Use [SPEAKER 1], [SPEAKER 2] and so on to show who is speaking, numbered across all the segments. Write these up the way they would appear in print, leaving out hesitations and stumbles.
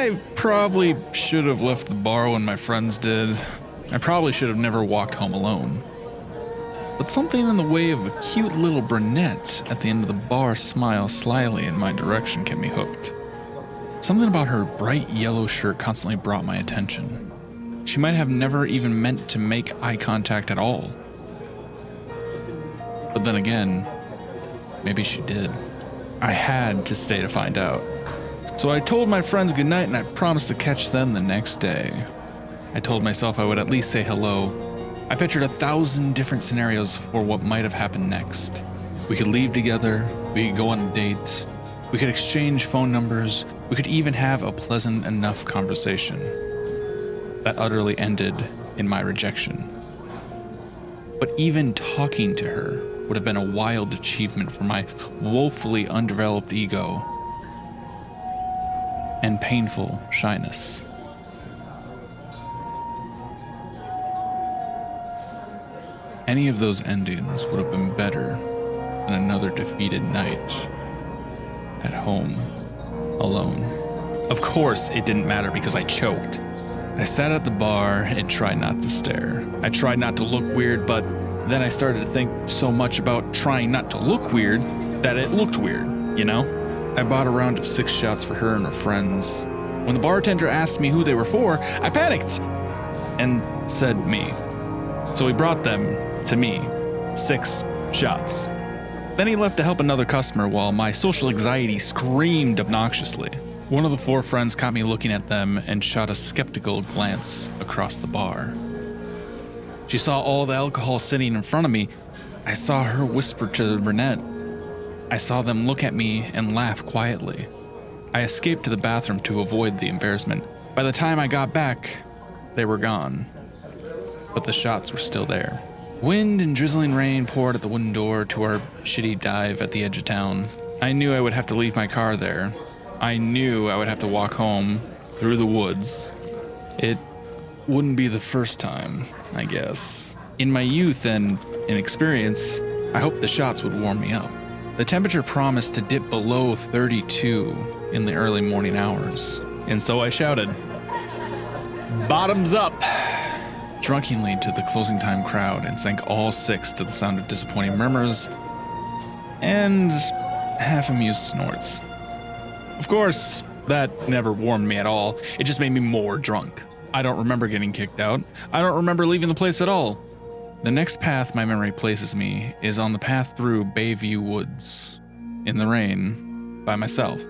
[SPEAKER 1] I probably should have left the bar when my friends did. I probably should have never walked home alone. But something in the way of a cute little brunette at the end of the bar smile slyly in my direction kept me hooked. Something about her bright yellow shirt constantly brought my attention. She might have never even meant to make eye contact at all. But then again, maybe she did. I had to stay to find out. So I told my friends goodnight and I promised to catch them the next day. I told myself I would at least say hello. I pictured 1,000 different scenarios for what might have happened next. We could leave together, we could go on a date, we could exchange phone numbers, we could even have a pleasant enough conversation. That utterly ended in my rejection. But even talking to her would have been a wild achievement for my woefully undeveloped ego and painful shyness. Any of those endings would have been better than another defeated night at home, alone. Of course, it didn't matter because I choked. I sat at the bar and tried not to stare. I tried not to look weird, but then I started to think so much about trying not to look weird that it looked weird, you know? I bought a round of 6 shots for her and her friends. When the bartender asked me who they were for, I panicked and said me. So he brought them to me, 6 shots. Then he left to help another customer while my social anxiety screamed obnoxiously. One of the 4 friends caught me looking at them and shot a skeptical glance across the bar. She saw all the alcohol sitting in front of me. I saw her whisper to the brunette. I saw them look at me and laugh quietly. I escaped to the bathroom to avoid the embarrassment. By the time I got back, they were gone. But the shots were still there. Wind and drizzling rain poured at the wooden door to our shitty dive at the edge of town. I knew I would have to leave my car there. I knew I would have to walk home through the woods. It wouldn't be the first time, I guess. In my youth and inexperience, I hoped the shots would warm me up. The temperature promised to dip below 32 in the early morning hours, and so I shouted, "Bottoms up!" drunkenly to the closing time crowd and sank all 6 to the sound of disappointing murmurs and half-amused snorts. Of course, that never warmed me at all. It just made me more drunk. I don't remember getting kicked out. I don't remember leaving the place at all. The next path my memory places me is on the path through Bayview Woods, in the rain, by myself.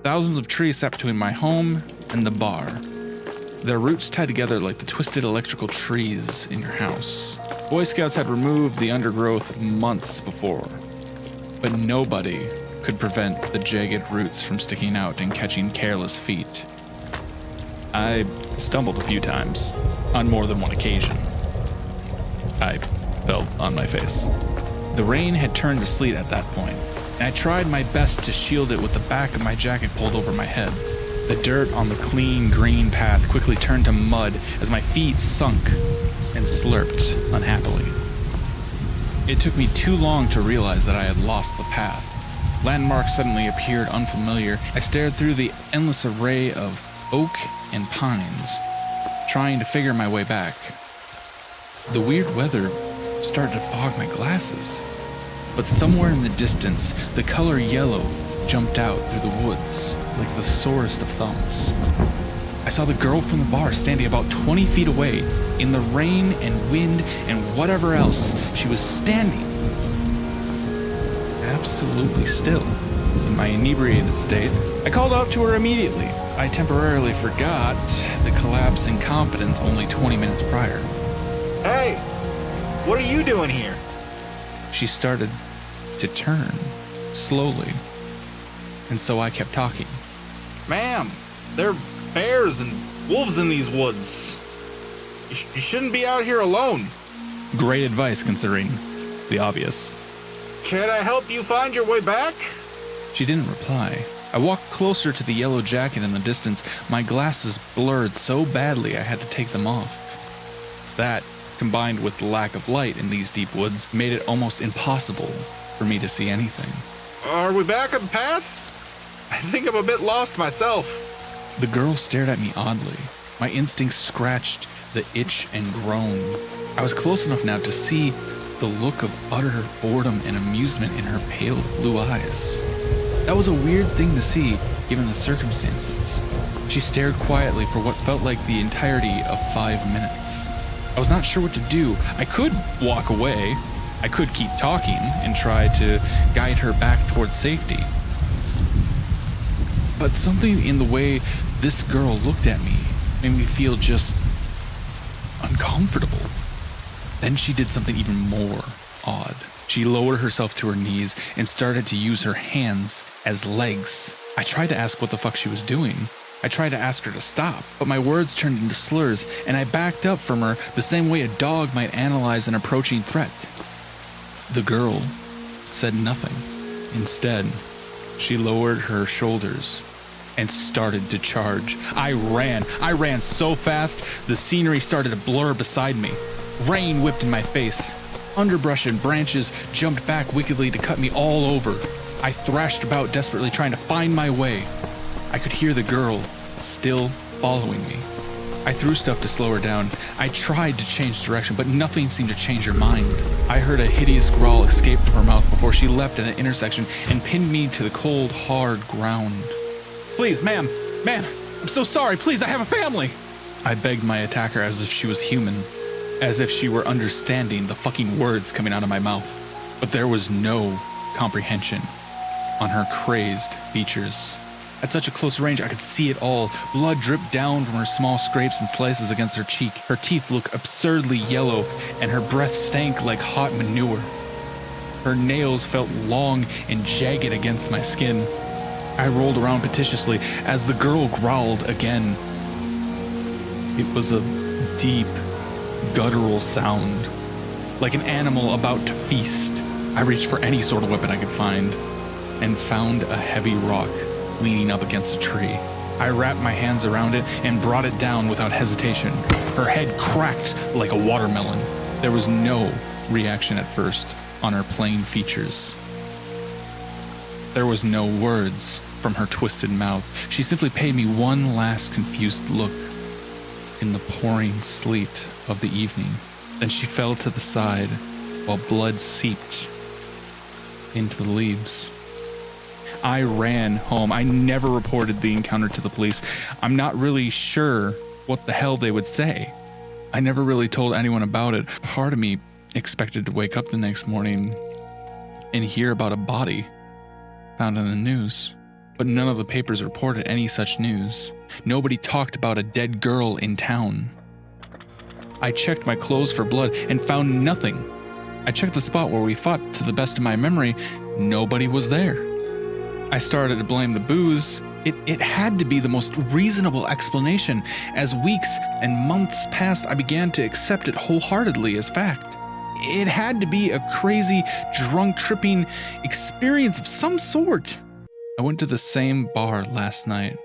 [SPEAKER 1] Thousands of trees sat between my home and the bar, their roots tied together like the twisted electrical trees in your house. Boy Scouts had removed the undergrowth months before, but nobody could prevent the jagged roots from sticking out and catching careless feet. I stumbled a few times, on more than one occasion. I fell on my face. The rain had turned to sleet at that point, and I tried my best to shield it with the back of my jacket pulled over my head. The dirt on the clean green path quickly turned to mud as my feet sunk and slurped unhappily. It took me too long to realize that I had lost the path. Landmarks suddenly appeared unfamiliar. I stared through the endless array of oak and pines, trying to figure my way back. The weird weather started to fog my glasses, but somewhere in the distance, the color yellow jumped out through the woods like the sorest of thumbs. I saw the girl from the bar standing about 20 feet away in the rain and wind and whatever else. She was standing absolutely still. In my inebriated state, I called out to her immediately. I temporarily forgot the collapse in confidence only 20 minutes prior.
[SPEAKER 2] Hey, what are you doing here?
[SPEAKER 1] She started to turn, slowly, and so I kept talking.
[SPEAKER 2] Ma'am, there are bears and wolves in these woods. You shouldn't be out here alone.
[SPEAKER 1] Great advice considering the obvious.
[SPEAKER 2] Can I help you find your way back?
[SPEAKER 1] She didn't reply. I walked closer to the yellow jacket in the distance. My glasses blurred so badly I had to take them off. That, combined with the lack of light in these deep woods, made it almost impossible for me to see anything.
[SPEAKER 2] Are we back on the path? I think I'm a bit lost myself.
[SPEAKER 1] The girl stared at me oddly. My instincts scratched the itch and groaned. I was close enough now to see the look of utter boredom and amusement in her pale blue eyes. That was a weird thing to see, given the circumstances. She stared quietly for what felt like the entirety of 5 minutes. I was not sure what to do. I could walk away. I could keep talking and try to guide her back towards safety. But something in the way this girl looked at me made me feel just uncomfortable. Then she did something even more odd. She lowered herself to her knees and started to use her hands as legs. I tried to ask what the fuck she was doing. I tried to ask her to stop, but my words turned into slurs, and I backed up from her the same way a dog might analyze an approaching threat. The girl said nothing. Instead, she lowered her shoulders and started to charge. I ran so fast, the scenery started to blur beside me. Rain whipped in my face. Underbrush and branches jumped back wickedly to cut me all over. I thrashed about desperately trying to find my way. I could hear the girl still following me. I threw stuff to slow her down. I tried to change direction, but nothing seemed to change her mind. I heard a hideous growl escape from her mouth before she leapt at an intersection and pinned me to the cold, hard ground. Please, ma'am, I'm so sorry. Please, I have a family. I begged my attacker as if she was human, as if she were understanding the fucking words coming out of my mouth. But there was no comprehension on her crazed features. At such a close range, I could see it all. Blood dripped down from her small scrapes and slices against her cheek. Her teeth looked absurdly yellow, and her breath stank like hot manure. Her nails felt long and jagged against my skin. I rolled around petitiously as the girl growled again. It was a deep, guttural sound, like an animal about to feast. I reached for any sort of weapon I could find, and found a heavy rock leaning up against a tree. I wrapped my hands around it and brought it down without hesitation. Her head cracked like a watermelon. There was no reaction at first on her plain features. There was no words from her twisted mouth. She simply paid me one last confused look in the pouring sleet of the evening. Then she fell to the side while blood seeped into the leaves. I ran home. I never reported the encounter to the police. I'm not really sure what the hell they would say. I never really told anyone about it. Part of me expected to wake up the next morning and hear about a body found in the news. But none of the papers reported any such news. Nobody talked about a dead girl in town. I checked my clothes for blood and found nothing. I checked the spot where we fought. To the best of my memory, nobody was there. I started to blame the booze. It had to be the most reasonable explanation. As weeks and months passed, I began to accept it wholeheartedly as fact. It had to be a crazy, drunk, tripping experience of some sort. I went to the same bar last night,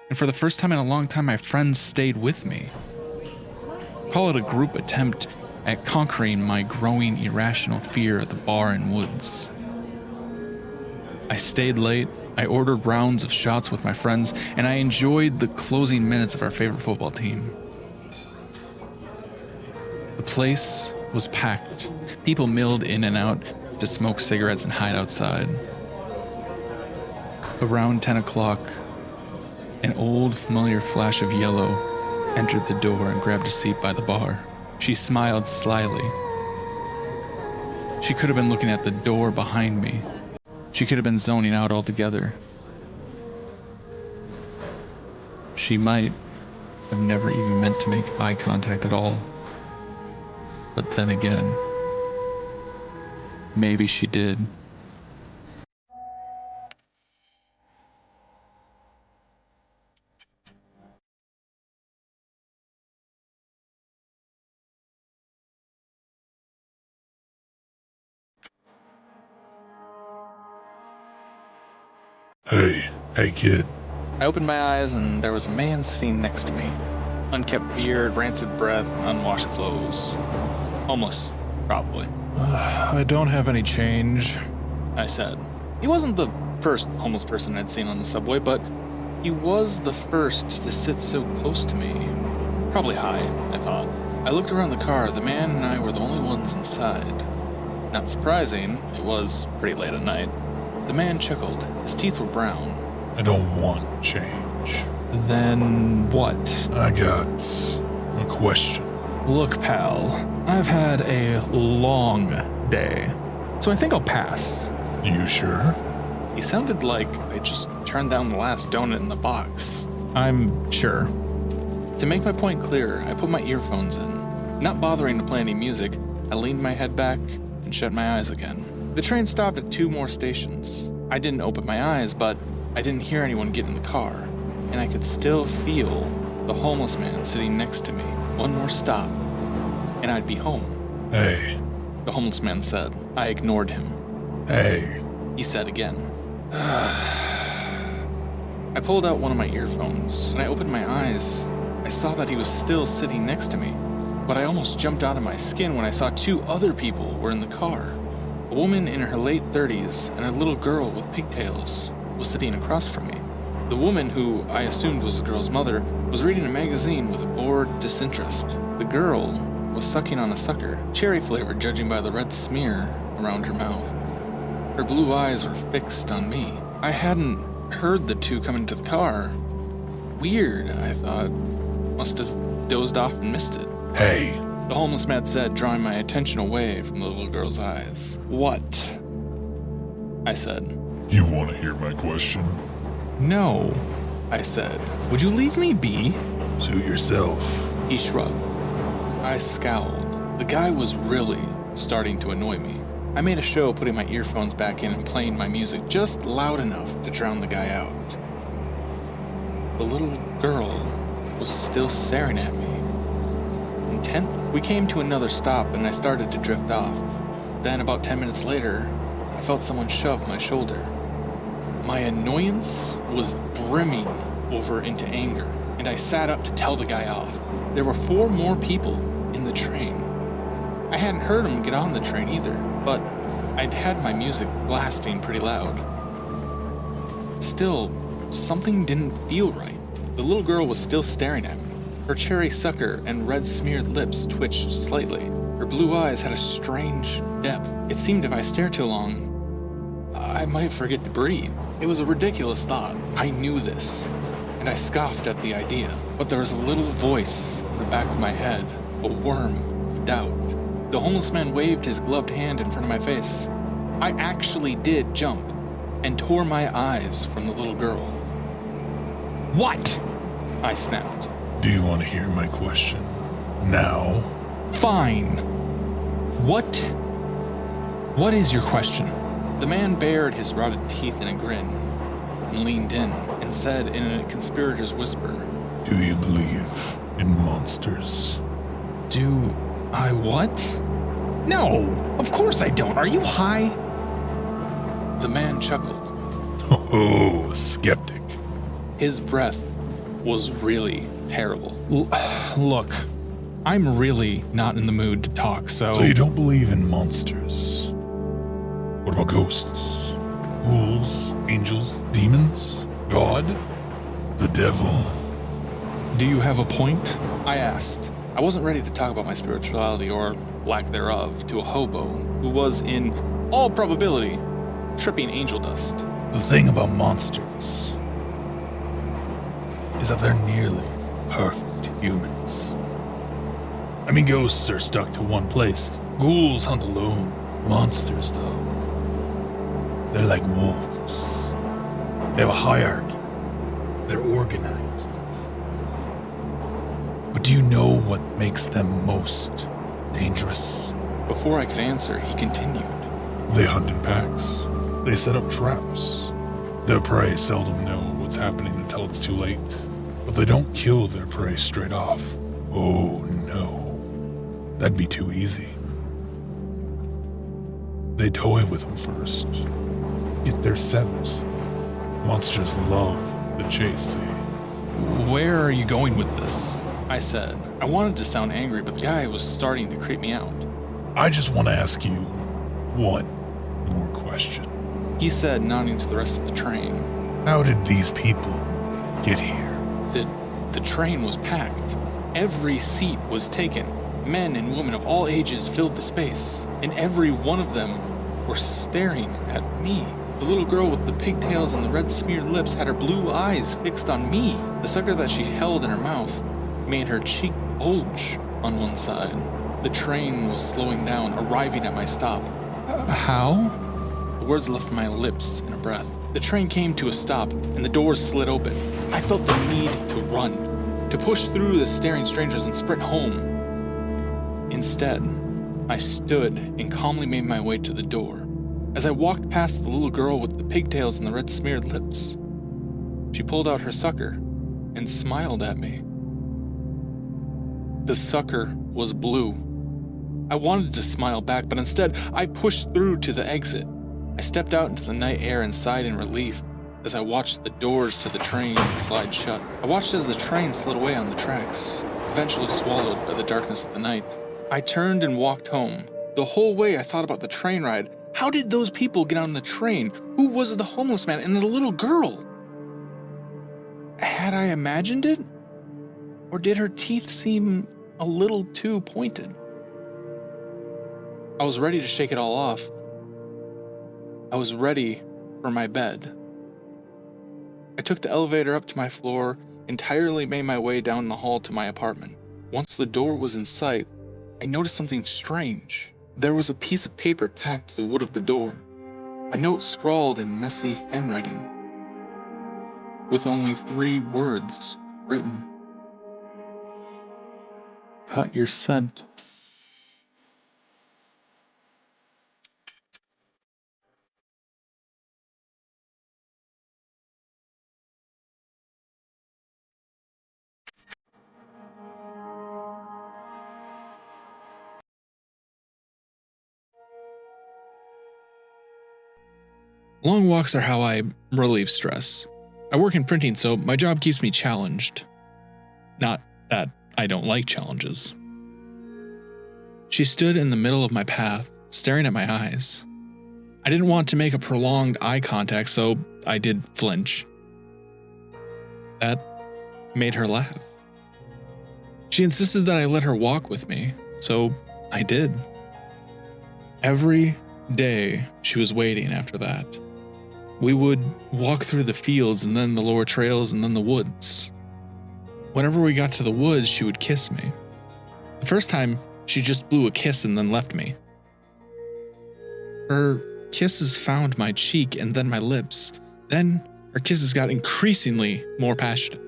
[SPEAKER 1] and for the first time in a long time, my friends stayed with me. Call it a group attempt at conquering my growing irrational fear of the bar and woods. I stayed late, I ordered rounds of shots with my friends, and I enjoyed the closing minutes of our favorite football team. The place was packed. People milled in and out to smoke cigarettes and hide outside. Around 10 o'clock, an old familiar flash of yellow entered the door and grabbed a seat by the bar. She smiled slyly. She could have been looking at the door behind me. She could have been zoning out altogether. She might have never even meant to make eye contact at all. But then again, maybe she did.
[SPEAKER 3] Hey kid.
[SPEAKER 1] I opened my eyes and there was a man sitting next to me. Unkempt beard, rancid breath, and unwashed clothes. Homeless, probably.
[SPEAKER 3] I don't have any change.
[SPEAKER 1] I said. He wasn't the first homeless person I'd seen on the subway, but he was the first to sit so close to me. Probably high, I thought. I looked around the car. The man and I were the only ones inside. Not surprising, it was pretty late at night. The man chuckled. His teeth were brown.
[SPEAKER 3] I don't want change.
[SPEAKER 1] Then what?
[SPEAKER 3] I got a question.
[SPEAKER 1] Look, pal, I've had a long day, so I think I'll pass.
[SPEAKER 3] You sure?
[SPEAKER 1] He sounded like I just turned down the last donut in the box. I'm sure. To make my point clear, I put my earphones in. Not bothering to play any music, I leaned my head back and shut my eyes again. The train stopped at 2 more stations. I didn't open my eyes, but I didn't hear anyone get in the car, and I could still feel the homeless man sitting next to me. 1 more stop, and I'd be home.
[SPEAKER 3] Hey.
[SPEAKER 1] The homeless man said. I ignored him.
[SPEAKER 3] Hey.
[SPEAKER 1] He said again. I pulled out one of my earphones. When I opened my eyes, I saw that he was still sitting next to me, but I almost jumped out of my skin when I saw 2 other people were in the car. A woman in her late 30s and a little girl with pigtails was sitting across from me. The woman, who I assumed was the girl's mother, was reading a magazine with a bored disinterest. The girl was sucking on a sucker, cherry-flavored judging by the red smear around her mouth. Her blue eyes were fixed on me. I hadn't heard the 2 come into the car. Weird, I thought. Must have dozed off and missed it.
[SPEAKER 3] Hey.
[SPEAKER 1] The homeless man said, drawing my attention away from the little girl's eyes. What? I said.
[SPEAKER 3] You want to hear my question?
[SPEAKER 1] No, I said. Would you leave me be?
[SPEAKER 3] Suit yourself.
[SPEAKER 1] He shrugged. I scowled. The guy was really starting to annoy me. I made a show putting my earphones back in and playing my music just loud enough to drown the guy out. The little girl was still staring at me. Intent? We came to another stop and I started to drift off. Then about 10 minutes later, I felt someone shove my shoulder. My annoyance was brimming over into anger, and I sat up to tell the guy off. There were 4 more people in the train. I hadn't heard them get on the train either, but I'd had my music blasting pretty loud. Still, something didn't feel right. The little girl was still staring at me. Her cherry sucker and red-smeared lips twitched slightly. Her blue eyes had a strange depth. It seemed if I stared too long, I might forget to breathe. It was a ridiculous thought. I knew this, and I scoffed at the idea. But there was a little voice in the back of my head, a worm of doubt. The homeless man waved his gloved hand in front of my face. I actually did jump and tore my eyes from the little girl. What? I snapped.
[SPEAKER 3] Do you want to hear my question? Now?
[SPEAKER 1] Fine. What is your question? The man bared his rotted teeth in a grin and leaned in and said in a conspirator's whisper,
[SPEAKER 3] Do you believe in monsters?
[SPEAKER 1] Do I what? No, of course I don't. Are you high? The man chuckled.
[SPEAKER 3] Oh, skeptic.
[SPEAKER 1] His breath was really terrible. Look, I'm really not in the mood to talk,
[SPEAKER 3] So you don't believe in monsters? What about ghosts? Ghouls? Angels? Demons? God? The devil?
[SPEAKER 1] Do you have a point? I asked. I wasn't ready to talk about my spirituality or lack thereof to a hobo who was, in all probability, tripping angel dust.
[SPEAKER 3] The thing about monsters is that they're nearly perfect humans. I mean, ghosts are stuck to one place. Ghouls hunt alone. Monsters, though, they're like wolves. They have a hierarchy. They're organized. But do you know what makes them most dangerous?
[SPEAKER 1] Before I could answer, he continued.
[SPEAKER 3] They hunt in packs. They set up traps. Their prey seldom know what's happening until it's too late. But they don't kill their prey straight off. Oh no. That'd be too easy. They toy with them first. Get their scent. Monsters love the chase, see?
[SPEAKER 1] Where are you going with this? I said. I wanted to sound angry, but the guy was starting to creep me out.
[SPEAKER 3] I just want to ask you one more question.
[SPEAKER 1] He said, nodding to the rest of the train.
[SPEAKER 3] How did these people get here?
[SPEAKER 1] The train was packed. Every seat was taken. Men and women of all ages filled the space, and every one of them were staring at me. The little girl with the pigtails and the red smeared lips had her blue eyes fixed on me. The sucker that she held in her mouth made her cheek bulge on one side. The train was slowing down, arriving at my stop. How? The words left my lips in a breath. The train came to a stop, and the doors slid open. I felt the need to run, to push through the staring strangers and sprint home. Instead, I stood and calmly made my way to the door. As I walked past the little girl with the pigtails and the red smeared lips, she pulled out her sucker and smiled at me. The sucker was blue. I wanted to smile back, but instead, I pushed through to the exit. I stepped out into the night air and sighed in relief as I watched the doors to the train slide shut. I watched as the train slid away on the tracks, eventually swallowed by the darkness of the night. I turned and walked home. The whole way I thought about the train ride. How did those people get on the train? Who was the homeless man and the little girl? Had I imagined it? Or did her teeth seem a little too pointed? I was ready to shake it all off. I was ready for my bed. I took the elevator up to my floor, entirely made my way down the hall to my apartment. Once the door was in sight, I noticed something strange. There was a piece of paper tacked to the wood of the door, a note scrawled in messy handwriting, with only 3 words written. Cut your scent. Long walks are how I relieve stress. I work in printing, so my job keeps me challenged. Not that I don't like challenges. She stood in the middle of my path, staring at my eyes. I didn't want to make a prolonged eye contact, so I did flinch. That made her laugh. She insisted that I let her walk with me, so I did. Every day she was waiting after that. We would walk through the fields and then the lower trails and then the woods. Whenever we got to the woods, she would kiss me. The first time, she just blew a kiss and then left me. Her kisses found my cheek and then my lips. Then her kisses got increasingly more passionate.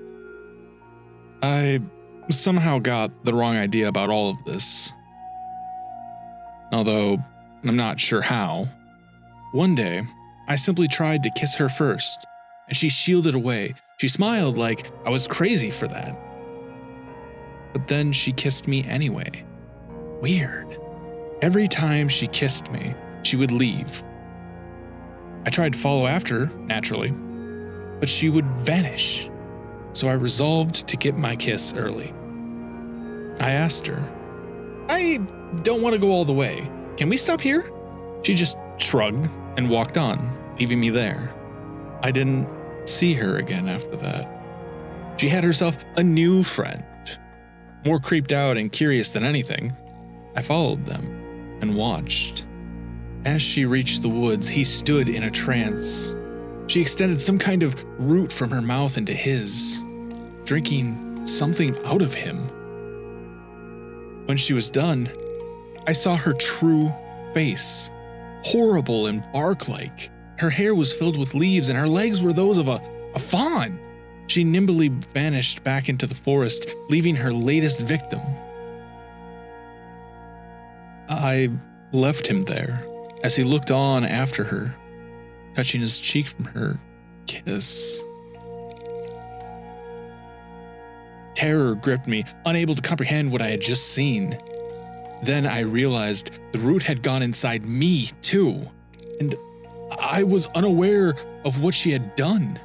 [SPEAKER 1] I somehow got the wrong idea about all of this. Although I'm not sure how. One day, I simply tried to kiss her first, and she shielded away. She smiled like I was crazy for that. But then she kissed me anyway. Weird. Every time she kissed me, she would leave. I tried to follow after her, naturally, but she would vanish. So I resolved to get my kiss early. I asked her, I don't want to go all the way. Can we stop here? She just shrugged and walked on, leaving me there. I didn't see her again after that. She had herself a new friend. More creeped out and curious than anything, I followed them and watched. As she reached the woods, he stood in a trance. She extended some kind of root from her mouth into his, drinking something out of him. When she was done, I saw her true face, horrible and bark-like. Her hair was filled with leaves and her legs were those of a fawn. She nimbly vanished back into the forest, leaving her latest victim. I left him there as he looked on after her, touching his cheek from her kiss. Terror gripped me, unable to comprehend what I had just seen. Then I realized the root had gone inside me too, and I was unaware of what she had done.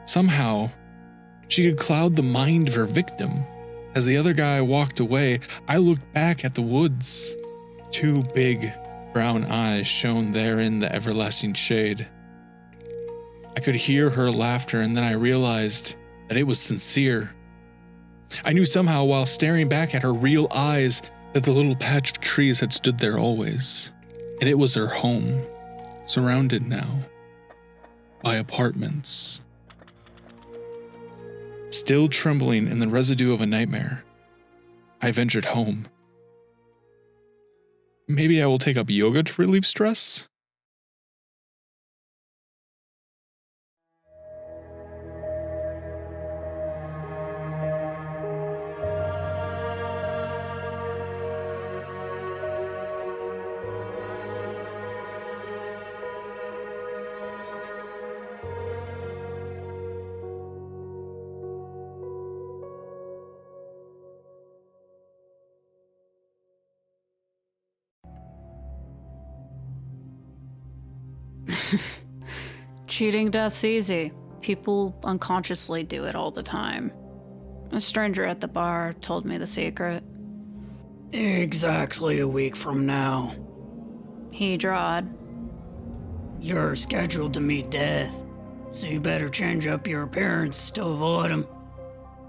[SPEAKER 1] Somehow, she could cloud the mind of her victim. As the other guy walked away, I looked back at the woods. 2 big brown eyes shone there in the everlasting shade. I could hear her laughter, and then I realized that it was sincere. I knew somehow while staring back at her real eyes that the little patch of trees had stood there always, and it was her home, surrounded now by apartments. Still trembling in the residue of a nightmare, I ventured home. Maybe I will take up yoga to relieve stress?
[SPEAKER 4] Cheating death's easy. People unconsciously do it all the time. A stranger at the bar told me the secret.
[SPEAKER 5] Exactly a week from now,
[SPEAKER 4] He drawed.
[SPEAKER 5] you're scheduled to meet death, so you better change up your appearance to avoid him.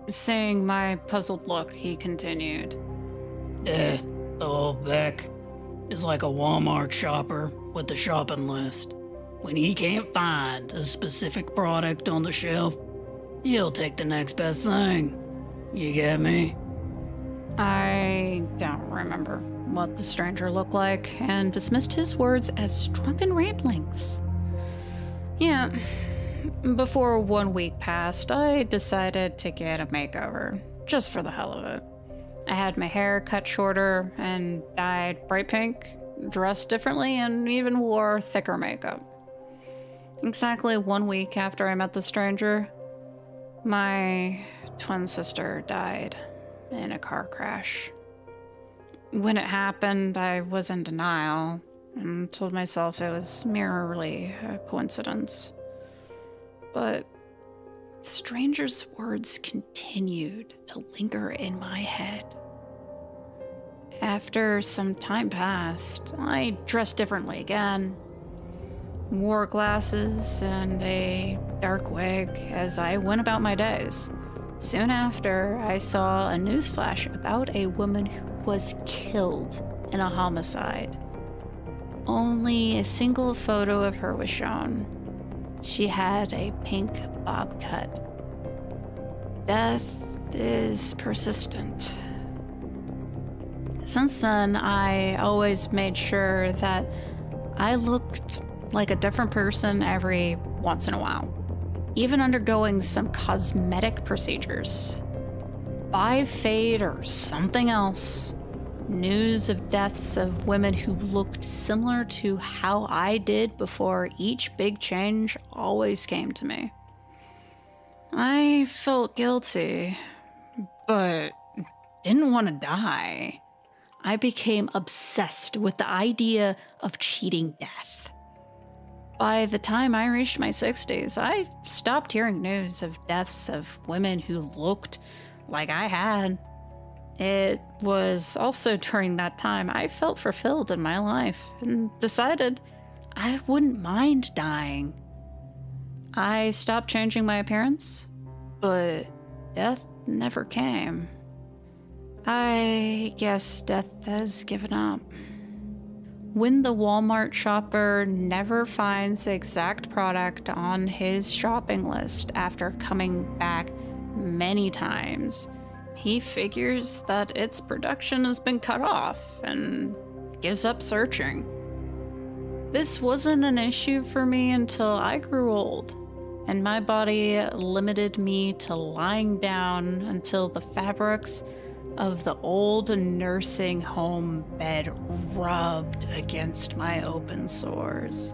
[SPEAKER 4] Seeing my puzzled look, he continued.
[SPEAKER 5] Death, the old Beck, is like a Walmart shopper with a shopping list. When he can't find a specific product on the shelf, he'll take the next best thing. You get me?
[SPEAKER 4] I don't remember what the stranger looked like and dismissed his words as drunken ramblings. Yeah, before 1 week passed, I decided to get a makeover, just for the hell of it. I had my hair cut shorter and dyed bright pink, dressed differently, and even wore thicker makeup. Exactly 1 week after I met the stranger, my twin sister died in a car crash. When it happened, I was in denial and told myself it was merely a coincidence. But the stranger's words continued to linger in my head. After some time passed, I dressed differently again, wore glasses and a dark wig as I went about my days. Soon after, I saw a news flash about a woman who was killed in a homicide. Only a single photo of her was shown. She had a pink bob cut. Death is persistent. Since then, I always made sure that I looked like a different person every once in a while, even undergoing some cosmetic procedures. By fate or something else, news of deaths of women who looked similar to how I did before each big change always came to me. I felt guilty, but didn't want to die. I became obsessed with the idea of cheating death. By the time I reached my 60s, I stopped hearing news of deaths of women who looked like I had. It was also during that time I felt fulfilled in my life and decided I wouldn't mind dying. I stopped changing my appearance, but death never came. I guess death has given up. When the Walmart shopper never finds the exact product on his shopping list after coming back many times, he figures that its production has been cut off and gives up searching. This wasn't an issue for me until I grew old, and my body limited me to lying down until the fabrics of the old nursing home bed rubbed against my open sores.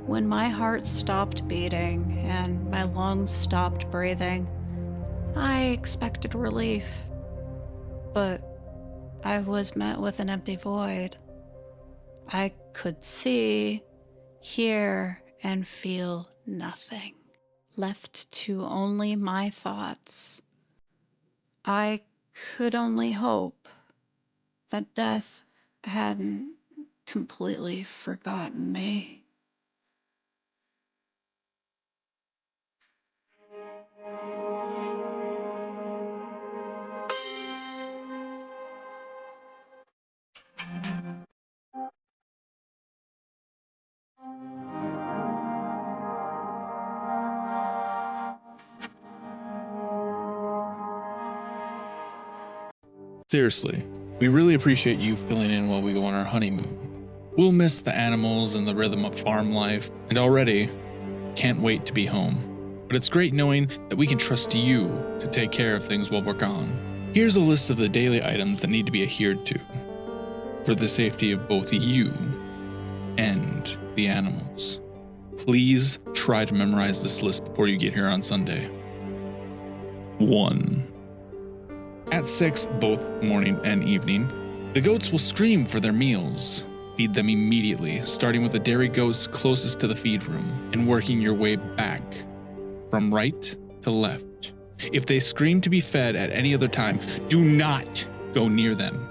[SPEAKER 4] When my heart stopped beating and my lungs stopped breathing, I expected relief, but I was met with an empty void. I could see, hear, and feel nothing, left to only my thoughts. I could only hope that death hadn't completely forgotten me.
[SPEAKER 1] Seriously, we really appreciate you filling in while we go on our honeymoon. We'll miss the animals and the rhythm of farm life, and already can't wait to be home. But it's great knowing that we can trust you to take care of things while we're gone. Here's a list of the daily items that need to be adhered to for the safety of both you and the animals. Please try to memorize this list before you get here on Sunday. 1. At 6, both morning and evening, the goats will scream for their meals. Feed them immediately, starting with the dairy goats closest to the feed room and working your way back from right to left. If they scream to be fed at any other time, do not go near them.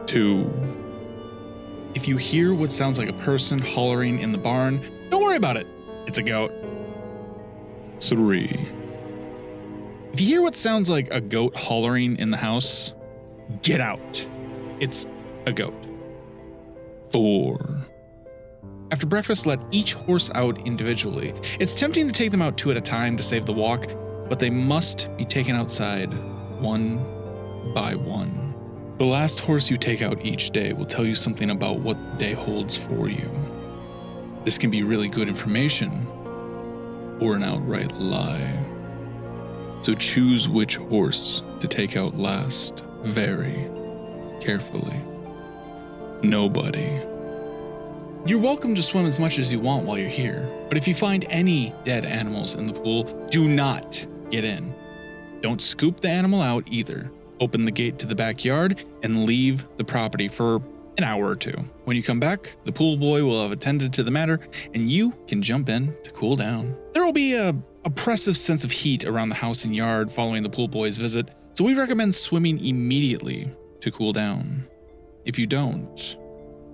[SPEAKER 1] 2. If you hear what sounds like a person hollering in the barn, don't worry about it. It's a goat. 3. If you hear what sounds like a goat hollering in the house, get out. It's a goat. 4. After breakfast, let each horse out individually. It's tempting to take them out 2 at a time to save the walk, but they must be taken outside one by one. The last horse you take out each day will tell you something about what the day holds for you. This can be really good information or an outright lie. So choose which horse to take out last very carefully. Nobody. You're welcome to swim as much as you want while you're here, but if you find any dead animals in the pool, do not get in. Don't scoop the animal out either. Open the gate to the backyard and leave the property for an hour or 2. When you come back, the pool boy will have attended to the matter and you can jump in to cool down. There will be a oppressive sense of heat around the house and yard following the pool boy's visit, so we recommend swimming immediately to cool down. If you don't,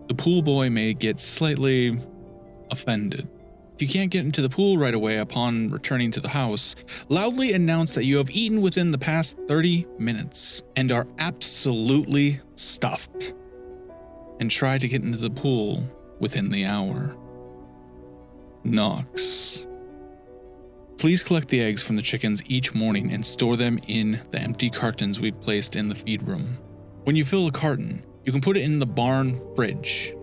[SPEAKER 1] the pool boy may get slightly offended. If you can't get into the pool right away upon returning to the house, loudly announce that you have eaten within the past 30 minutes and are absolutely stuffed, and try to get into the pool within the hour. Knocks. Please collect the eggs from the chickens each morning and store them in the empty cartons we've placed in the feed room. When you fill a carton, you can put it in the barn fridge,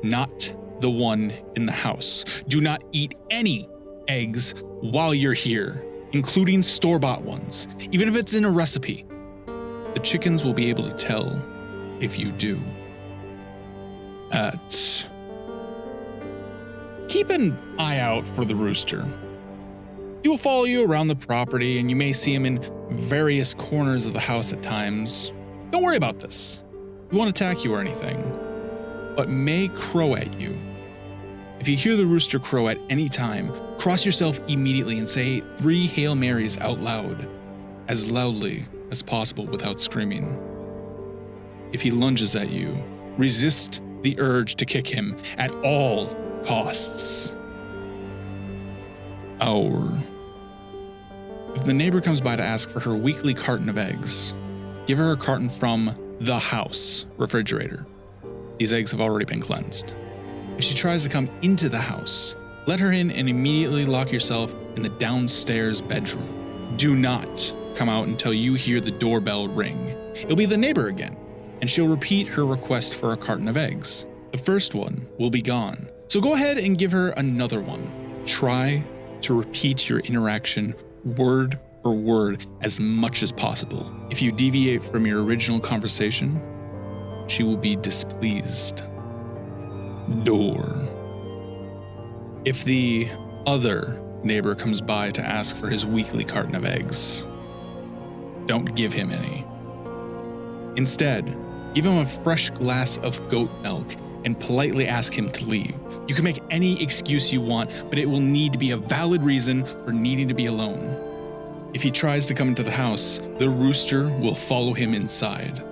[SPEAKER 1] not the one in the house. Do not eat any eggs while you're here, including store-bought ones, even if it's in a recipe. The chickens will be able to tell if you do. Keep an eye out for the rooster. He will follow you around the property and you may see him in various corners of the house at times. Don't worry about this. He won't attack you or anything, but may crow at you. If you hear the rooster crow at any time, cross yourself immediately and say 3 Hail Marys out loud, as loudly as possible without screaming. If he lunges at you, resist the urge to kick him at all costs. Hour. If the neighbor comes by to ask for her weekly carton of eggs, give her a carton from the house refrigerator. These eggs have already been cleansed. If she tries to come into the house, let her in and immediately lock yourself in the downstairs bedroom. Do not come out until you hear the doorbell ring. It'll be the neighbor again, and she'll repeat her request for a carton of eggs. The first one will be gone, so go ahead and give her another one. Try to repeat your interaction word for word as much as possible. If you deviate from your original conversation, she will be displeased. Door. If the other neighbor comes by to ask for his weekly carton of eggs, don't give him any. Instead, give him a fresh glass of goat milk and politely ask him to leave. You can make any excuse you want, but it will need to be a valid reason for needing to be alone. If he tries to come into the house, the rooster will follow him inside.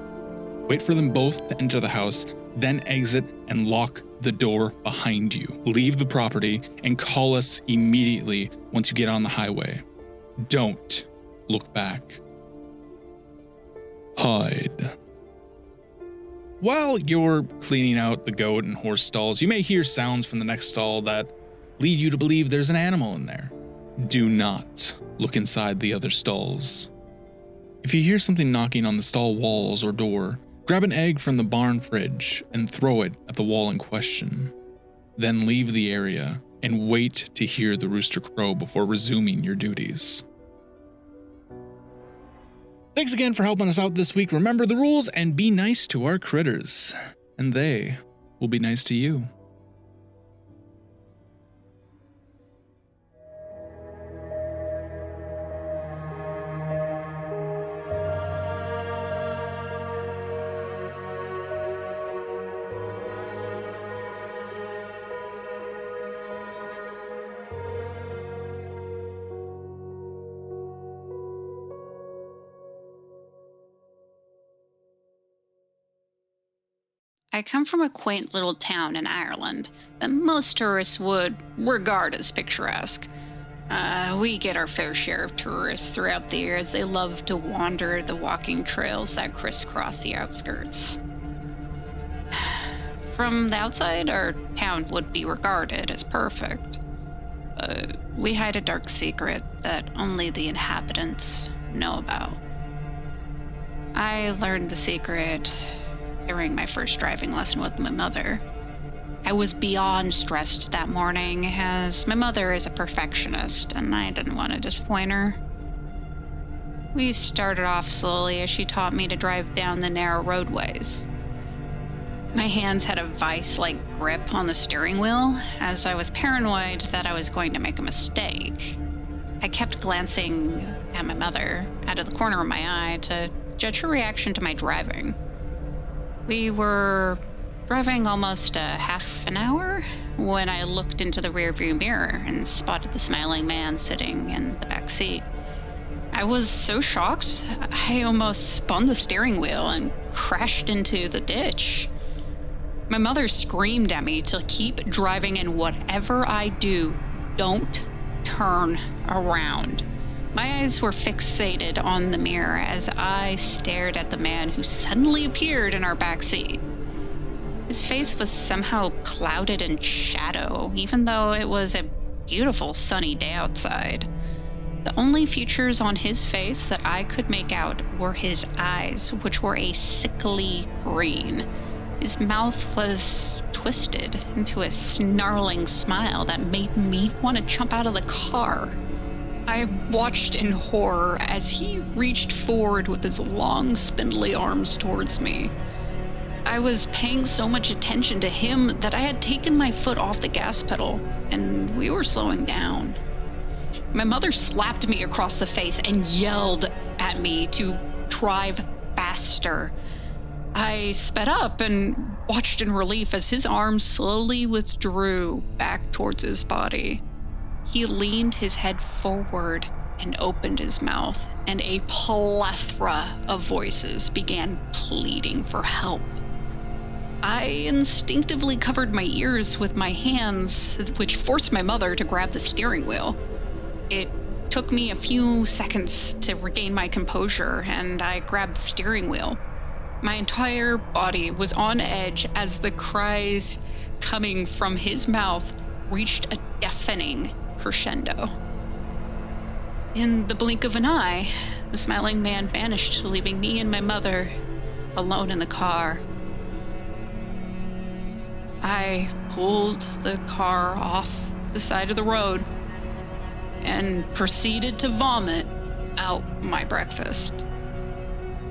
[SPEAKER 1] Wait for them both to enter the house, then exit and lock the door behind you. Leave the property and call us immediately once you get on the highway. Don't look back. Hide. While you're cleaning out the goat and horse stalls, you may hear sounds from the next stall that lead you to believe there's an animal in there. Do not look inside the other stalls. If you hear something knocking on the stall walls or door, grab an egg from the barn fridge and throw it at the wall in question. Then leave the area and wait to hear the rooster crow before resuming your duties. Thanks again for helping us out this week. Remember the rules and be nice to our critters, and they will be nice to you.
[SPEAKER 4] I come from a quaint little town in Ireland that most tourists would regard as picturesque. We get our fair share of tourists throughout the year as they love to wander the walking trails that crisscross the outskirts. From the outside, our town would be regarded as perfect. We hide a dark secret that only the inhabitants know about. I learned the secret during my first driving lesson with my mother. I was beyond stressed that morning, as my mother is a perfectionist and I didn't want to disappoint her. We started off slowly as she taught me to drive down the narrow roadways. My hands had a vice-like grip on the steering wheel, as I was paranoid that I was going to make a mistake. I kept glancing at my mother out of the corner of my eye to judge her reaction to my driving. We were driving almost a half an hour when I looked into the rearview mirror and spotted the smiling man sitting in the back seat. I was so shocked, I almost spun the steering wheel and crashed into the ditch. My mother screamed at me to keep driving, and whatever I do, don't turn around. My eyes were fixated on the mirror as I stared at the man who suddenly appeared in our back seat. His face was somehow clouded in shadow, even though it was a beautiful sunny day outside. The only features on his face that I could make out were his eyes, which were a sickly green. His mouth was twisted into a snarling smile that made me want to jump out of the car. I watched in horror as he reached forward with his long, spindly arms towards me. I was paying so much attention to him that I had taken my foot off the gas pedal, and we were slowing down. My mother slapped me across the face and yelled at me to drive faster. I sped up and watched in relief as his arms slowly withdrew back towards his body. He leaned his head forward and opened his mouth, and a plethora of voices began pleading for help. I instinctively covered my ears with my hands, which forced my mother to grab the steering wheel. It took me a few seconds to regain my composure, and I grabbed the steering wheel. My entire body was on edge as the cries coming from his mouth reached a deafening crescendo. In the blink of an eye, the smiling man vanished, leaving me and my mother alone in the car. I pulled the car off the side of the road and proceeded to vomit out my breakfast.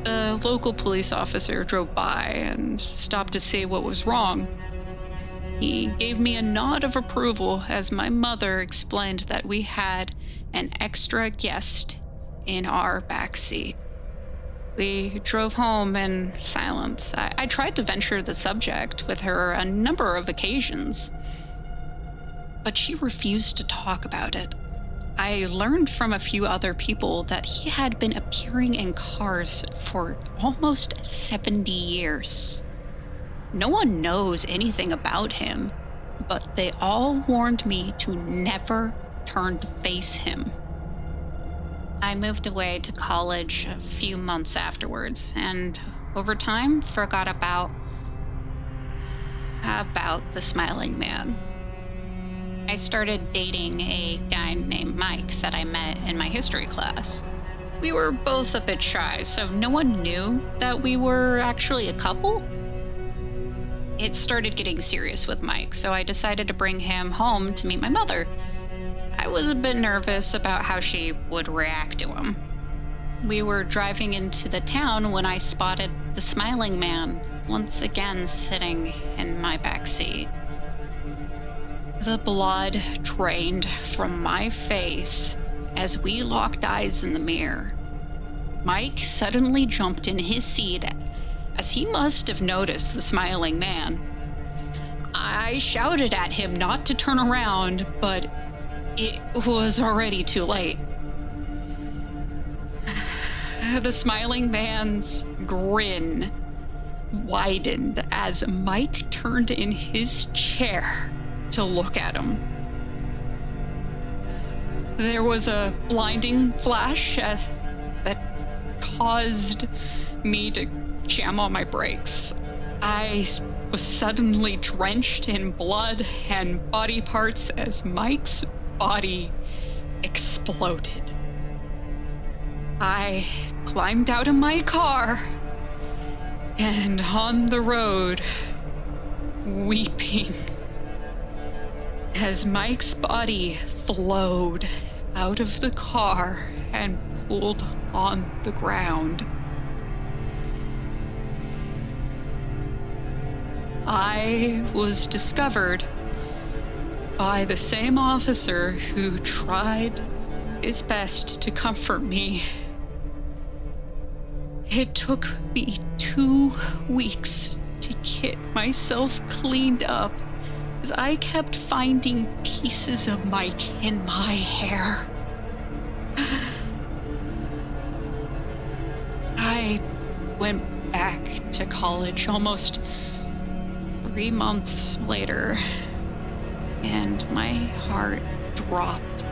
[SPEAKER 4] A local police officer drove by and stopped to see what was wrong. He gave me a nod of approval as my mother explained that we had an extra guest in our backseat. We drove home in silence. I tried to venture the subject with her a number of occasions, but she refused to talk about it. I learned from a few other people that he had been appearing in cars for almost 70 years. No one knows anything about him, but they all warned me to never turn to face him. I moved away to college a few months afterwards, and over time forgot about the smiling man. I started dating a guy named Mike that I met in my history class. We were both a bit shy, so no one knew that we were actually a couple. It started getting serious with Mike, so I decided to bring him home to meet my mother. I was a bit nervous about how she would react to him. We were driving into the town when I spotted the smiling man once again sitting in my back seat. The blood drained from my face as we locked eyes in the mirror. Mike suddenly jumped in his seat as he must have noticed the smiling man. I shouted at him not to turn around, but it was already too late. The smiling man's grin widened as Mike turned in his chair to look at him. There was a blinding flash that caused me to jam on my brakes. I was suddenly drenched in blood and body parts as Mike's body exploded. I climbed out of my car and on the road, weeping, as Mike's body flowed out of the car and pooled on the ground. I was discovered by the same officer who tried his best to comfort me. It took me 2 weeks to get myself cleaned up as I kept finding pieces of Mike in my hair. I went back to college almost 3 months later, and my heart dropped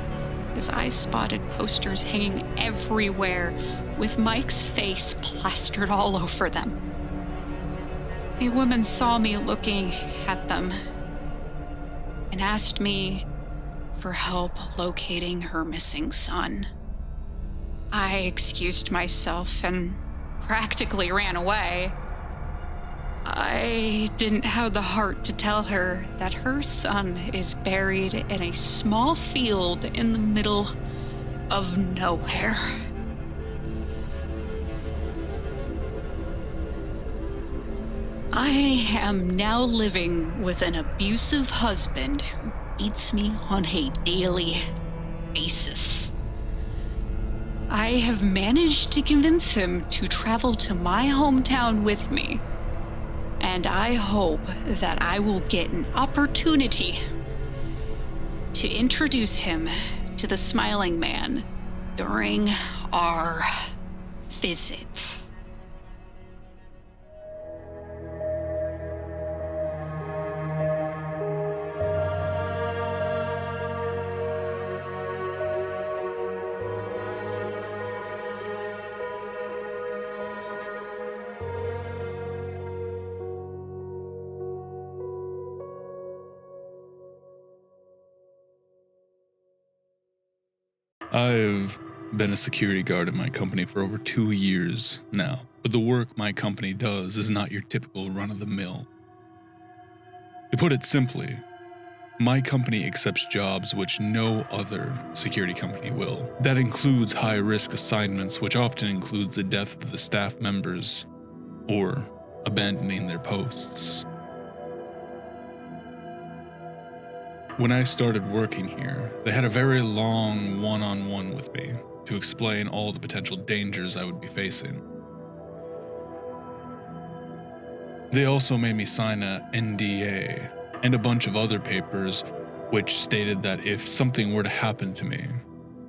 [SPEAKER 4] as I spotted posters hanging everywhere with Mike's face plastered all over them. A woman saw me looking at them and asked me for help locating her missing son. I excused myself and practically ran away. I didn't have the heart to tell her that her son is buried in a small field in the middle of nowhere. I am now living with an abusive husband who beats me on a daily basis. I have managed to convince him to travel to my hometown with me, and I hope that I will get an opportunity to introduce him to the smiling man during our visit.
[SPEAKER 1] I've been a security guard in my company for over 2 years now, but the work my company does is not your typical run-of-the-mill. To put it simply, my company accepts jobs which no other security company will. That includes high-risk assignments, which often includes the death of the staff members or abandoning their posts. When I started working here, they had a very long one-on-one with me to explain all the potential dangers I would be facing. They also made me sign a NDA and a bunch of other papers which stated that if something were to happen to me,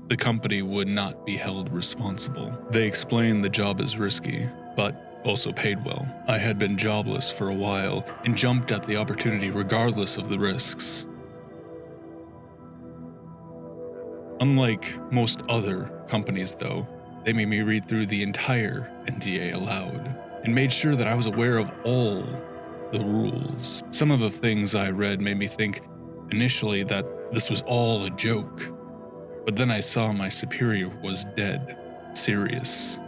[SPEAKER 1] the company would not be held responsible. They explained the job is risky, but also paid well. I had been jobless for a while and jumped at the opportunity regardless of the risks. Unlike most other companies, though, they made me read through the entire NDA aloud and made sure that I was aware of all the rules. Some of the things I read made me think initially that this was all a joke, but then I saw my superior was dead serious.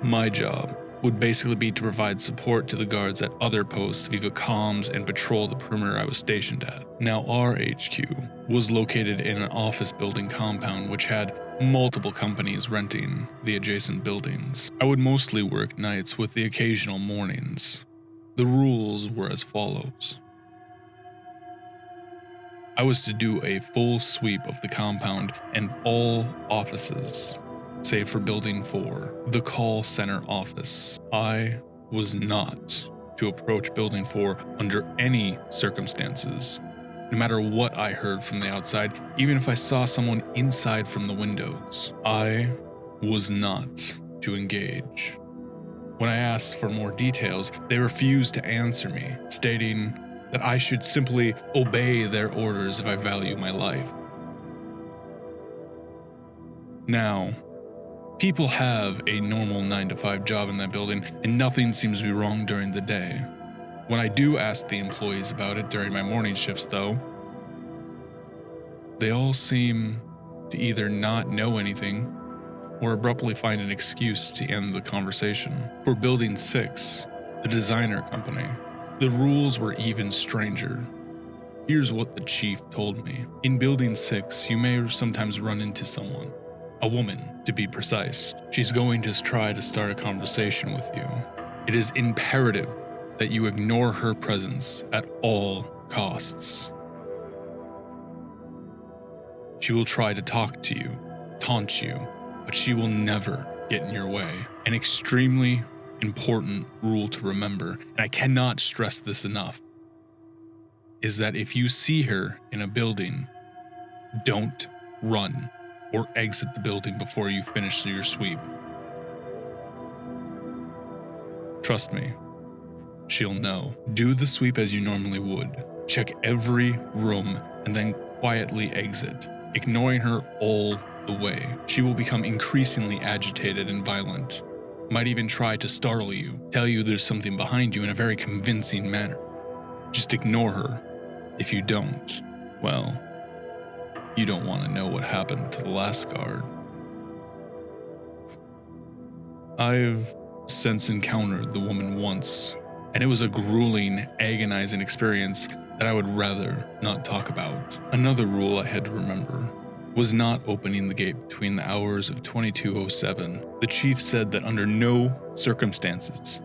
[SPEAKER 1] My job would basically be to provide support to the guards at other posts via comms and patrol the perimeter I was stationed at. Now, our HQ was located in an office building compound which had multiple companies renting the adjacent buildings. I would mostly work nights with the occasional mornings. The rules were as follows. I was to do a full sweep of the compound and all offices, save for Building 4, the call center office. I was not to approach Building 4 under any circumstances, no matter what I heard from the outside, even if I saw someone inside from the windows. I was not to engage. When I asked for more details, they refused to answer me, stating that I should simply obey their orders if I value my life. Now, people have a normal 9-to-5 job in that building, and nothing seems to be wrong during the day. When I do ask the employees about it during my morning shifts, though, they all seem to either not know anything or abruptly find an excuse to end the conversation. For Building 6, the designer company, the rules were even stranger. Here's what the chief told me. In Building 6, you may sometimes run into someone. A woman, to be precise. She's going to try to start a conversation with you. It is imperative that you ignore her presence at all costs. She will try to talk to you, taunt you, but she will never get in your way. An extremely important rule to remember, and I cannot stress this enough, is that if you see her in a building, don't run or exit the building before you finish your sweep. Trust me, she'll know. Do the sweep as you normally would. Check every room and then quietly exit, ignoring her all the way. She will become increasingly agitated and violent. Might even try to startle you, tell you there's something behind you in a very convincing manner. Just ignore her. If you don't, well, you don't want to know what happened to the last guard. I've since encountered the woman once, and it was a grueling, agonizing experience that I would rather not talk about. Another rule I had to remember was not opening the gate between the hours of 22:07. The chief said that under no circumstances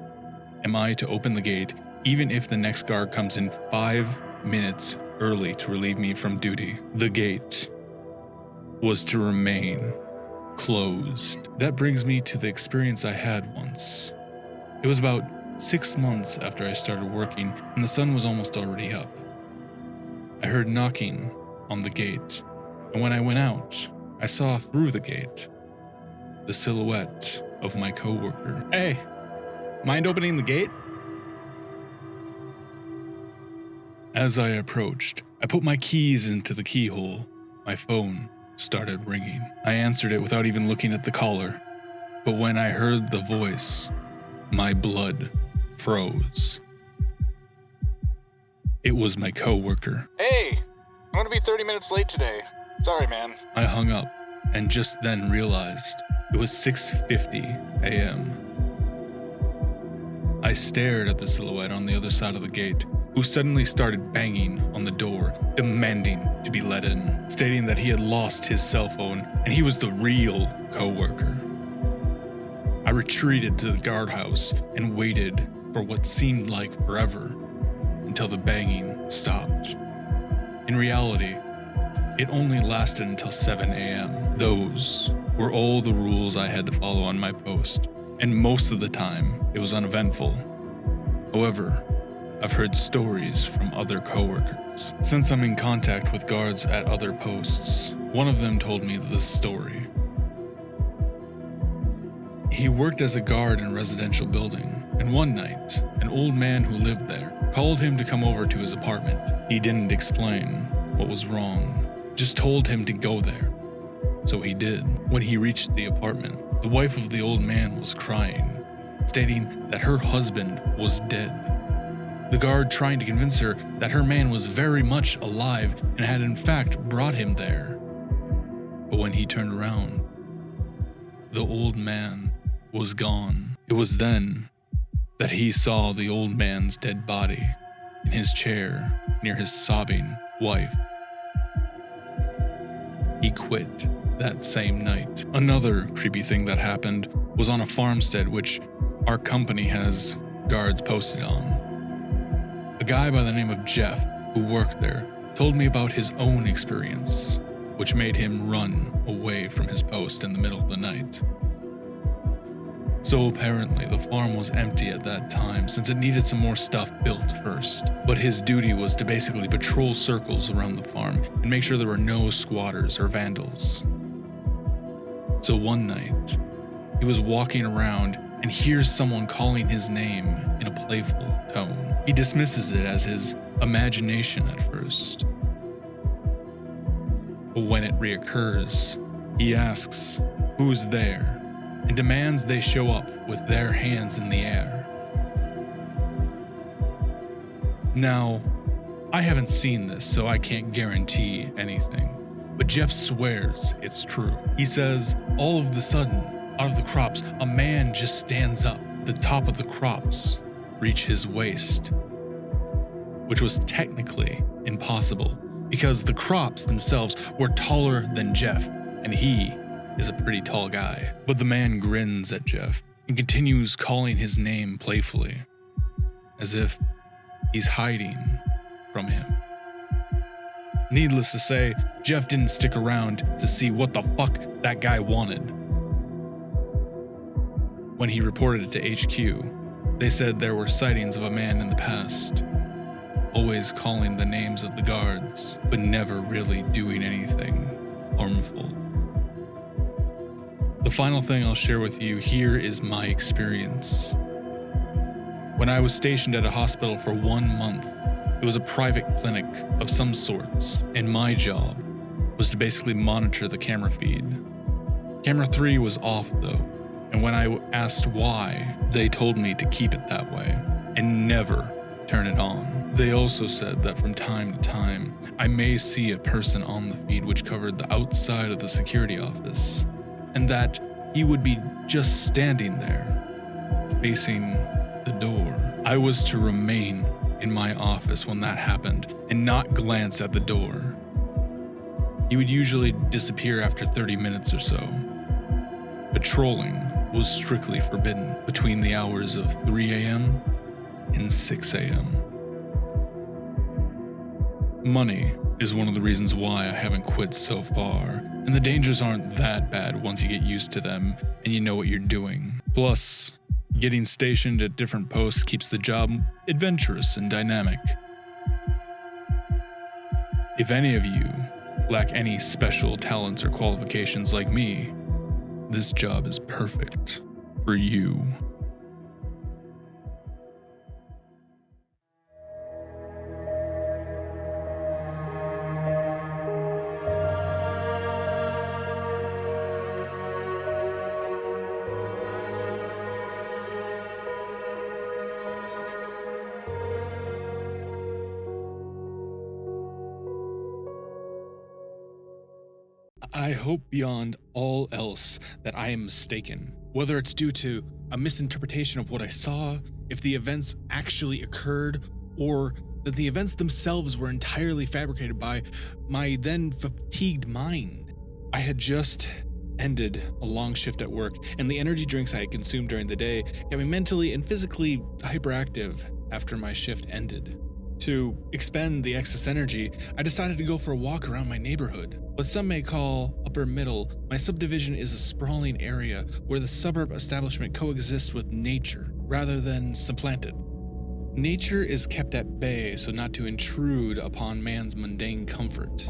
[SPEAKER 1] am I to open the gate, even if the next guard comes in 5 minutes early to relieve me from duty. The gate was to remain closed. That brings me to the experience I had once. It was about 6 months after I started working, and the sun was almost already up. I heard knocking on the gate, and when I went out, I saw through the gate the silhouette of my coworker. Hey, mind opening the gate? As I approached, I put my keys into the keyhole. My phone started ringing. I answered it without even looking at the caller, but when I heard the voice, my blood froze. It was my coworker.
[SPEAKER 2] Hey, I'm gonna be 30 minutes late today. Sorry, man.
[SPEAKER 1] I hung up and just then realized it was 6:50 a.m. I stared at the silhouette on the other side of the gate, who suddenly started banging on the door, demanding to be let in, stating that he had lost his cell phone and he was the real coworker. I retreated to the guardhouse and waited for what seemed like forever until the banging stopped. In reality, it only lasted until 7 a.m. Those were all the rules I had to follow on my post, and most of the time it was uneventful. However, I've heard stories from other coworkers. Since I'm in contact with guards at other posts, one of them told me this story. He worked as a guard in a residential building, and one night, an old man who lived there called him to come over to his apartment. He didn't explain what was wrong, just told him to go there. So he did. When he reached the apartment, the wife of the old man was crying, stating that her husband was dead. The guard trying to convince her that her man was very much alive and had in fact brought him there. But when he turned around, the old man was gone. It was then that he saw the old man's dead body in his chair near his sobbing wife. He quit that same night. Another creepy thing that happened was on a farmstead which our company has guards posted on. A guy by the name of Jeff, who worked there, told me about his own experience, which made him run away from his post in the middle of the night. So apparently the farm was empty at that time since it needed some more stuff built first. But his duty was to basically patrol circles around the farm and make sure there were no squatters or vandals. So one night, he was walking around and hears someone calling his name in a playful tone. He dismisses it as his imagination at first. But when it reoccurs, he asks, "Who's there?" and demands they show up with their hands in the air. Now, I haven't seen this, so I can't guarantee anything, but Jeff swears it's true. He says, all of the sudden, out of the crops, a man just stands up. The top of the crops reach his waist, which was technically impossible because the crops themselves were taller than Jeff, and he is a pretty tall guy. But the man grins at Jeff and continues calling his name playfully, as if he's hiding from him. Needless to say, Jeff didn't stick around to see what the fuck that guy wanted. When he reported it to HQ, they said there were sightings of a man in the past, always calling the names of the guards, but never really doing anything harmful. The final thing I'll share with you here is my experience. When I was stationed at a hospital for 1 month, it was a private clinic of some sorts, and my job was to basically monitor the camera feed. Camera 3 was off though, and when I asked why, they told me to keep it that way and never turn it on. They also said that from time to time, I may see a person on the feed which covered the outside of the security office, and that he would be just standing there, facing the door. I was to remain in my office when that happened and not glance at the door. He would usually disappear after 30 minutes or so. Patrolling was strictly forbidden between the hours of 3 a.m. and 6 a.m. Money is one of the reasons why I haven't quit so far, and the dangers aren't that bad once you get used to them and you know what you're doing. Plus, getting stationed at different posts keeps the job adventurous and dynamic. If any of you lack any special talents or qualifications like me, this job is perfect for you. I hope beyond all else that I am mistaken, whether it's due to a misinterpretation of what I saw, if the events actually occurred, or that the events themselves were entirely fabricated by my then fatigued mind. I had just ended a long shift at work, and the energy drinks I had consumed during the day got me mentally and physically hyperactive after my shift ended. To expend the excess energy, I decided to go for a walk around my neighborhood. What some may call upper middle, my subdivision is a sprawling area where the suburb establishment coexists with nature rather than supplant it. Nature is kept at bay so not to intrude upon man's mundane comfort,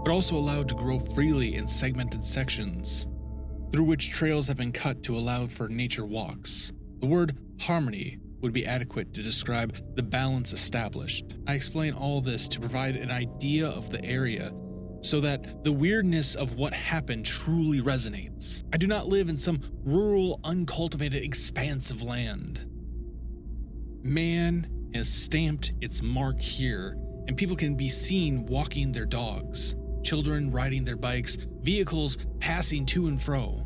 [SPEAKER 1] but also allowed to grow freely in segmented sections, through which trails have been cut to allow for nature walks. The word harmony would be adequate to describe the balance established. I explain all this to provide an idea of the area so that the weirdness of what happened truly resonates. I do not live in some rural, uncultivated expanse of land. Man has stamped its mark here, and people can be seen walking their dogs, children riding their bikes, vehicles passing to and fro.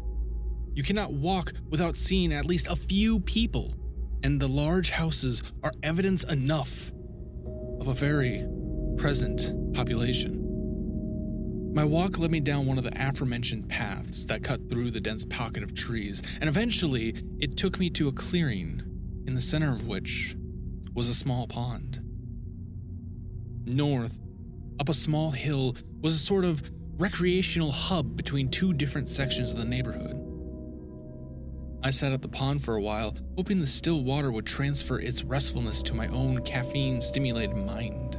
[SPEAKER 1] You cannot walk without seeing at least a few people, and the large houses are evidence enough of a very present population. My walk led me down one of the aforementioned paths that cut through the dense pocket of trees, and eventually it took me to a clearing, in the center of which was a small pond. North, up a small hill, was a sort of recreational hub between two different sections of the neighborhood. I sat at the pond for a while, hoping the still water would transfer its restfulness to my own caffeine-stimulated mind.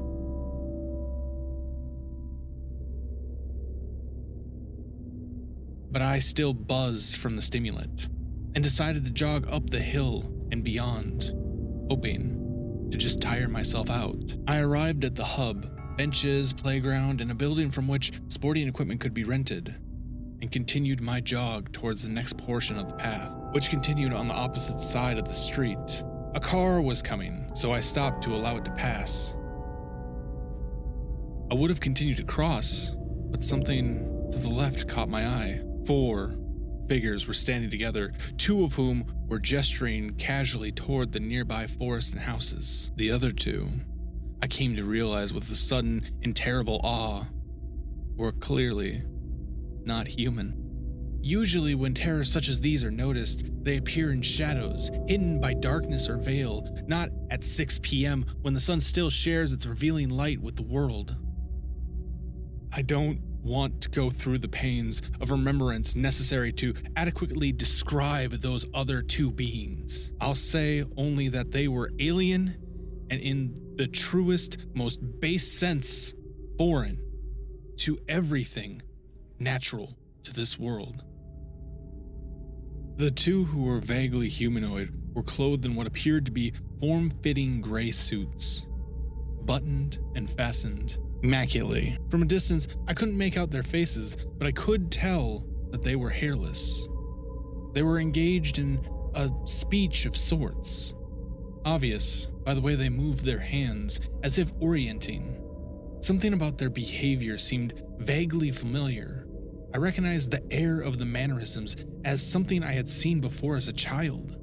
[SPEAKER 1] But I still buzzed from the stimulant, and decided to jog up the hill and beyond, hoping to just tire myself out. I arrived at the hub, benches, playground, and a building from which sporting equipment could be rented, and continued my jog towards the next portion of the path, which continued on the opposite side of the street. A car was coming, so I stopped to allow it to pass. I would have continued to cross, but something to the left caught my eye. 4 figures were standing together, 2 of whom were gesturing casually toward the nearby forest and houses. The other 2, I came to realize with a sudden and terrible awe, were clearly not human. Usually when terrors such as these are noticed, they appear in shadows, hidden by darkness or veil, not at 6 p.m. when the sun still shares its revealing light with the world. I don't want to go through the pains of remembrance necessary to adequately describe those other 2 beings. I'll say only that they were alien and in the truest, most base sense, foreign to everything natural to this world. The 2 who were vaguely humanoid were clothed in what appeared to be form-fitting gray suits, buttoned and fastened immaculately. From a distance, I couldn't make out their faces, but I could tell that they were hairless. They were engaged in a speech of sorts, obvious by the way they moved their hands as if orienting. Something about their behavior seemed vaguely familiar. I recognized the air of the mannerisms as something I had seen before as a child.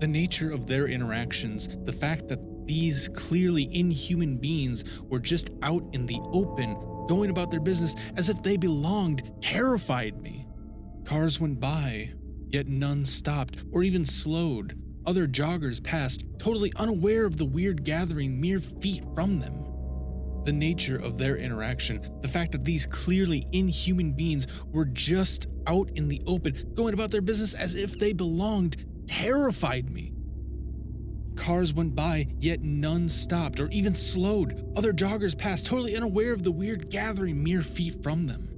[SPEAKER 1] The nature of their interactions, the fact that these clearly inhuman beings were just out in the open, going about their business as if they belonged, terrified me. Cars went by, yet none stopped or even slowed. Other joggers passed, totally unaware of the weird gathering mere feet from them. The nature of their interaction, the fact that these clearly inhuman beings were just out in the open, going about their business as if they belonged, terrified me. Cars went by, yet none stopped or even slowed. Other joggers passed, totally unaware of the weird gathering mere feet from them.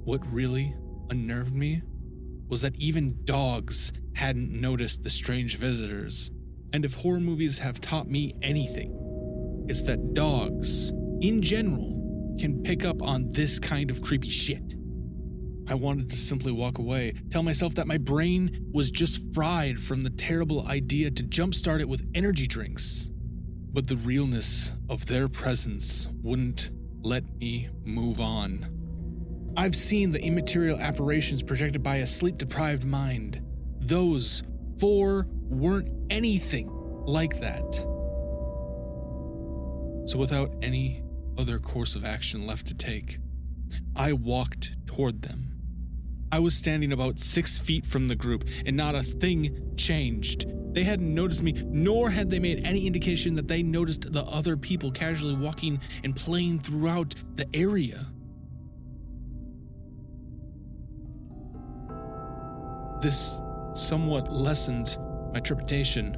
[SPEAKER 1] What really unnerved me was that even dogs hadn't noticed the strange visitors. And if horror movies have taught me anything, it's that dogs, in general, can pick up on this kind of creepy shit. I wanted to simply walk away, tell myself that my brain was just fried from the terrible idea to jumpstart it with energy drinks. But the realness of their presence wouldn't let me move on. I've seen the immaterial apparitions projected by a sleep-deprived mind. Those 4 weren't anything like that. So without any other course of action left to take, I walked toward them. I was standing about 6 feet from the group, and not a thing changed. They hadn't noticed me, nor had they made any indication that they noticed the other people casually walking and playing throughout the area. This somewhat lessened my trepidation,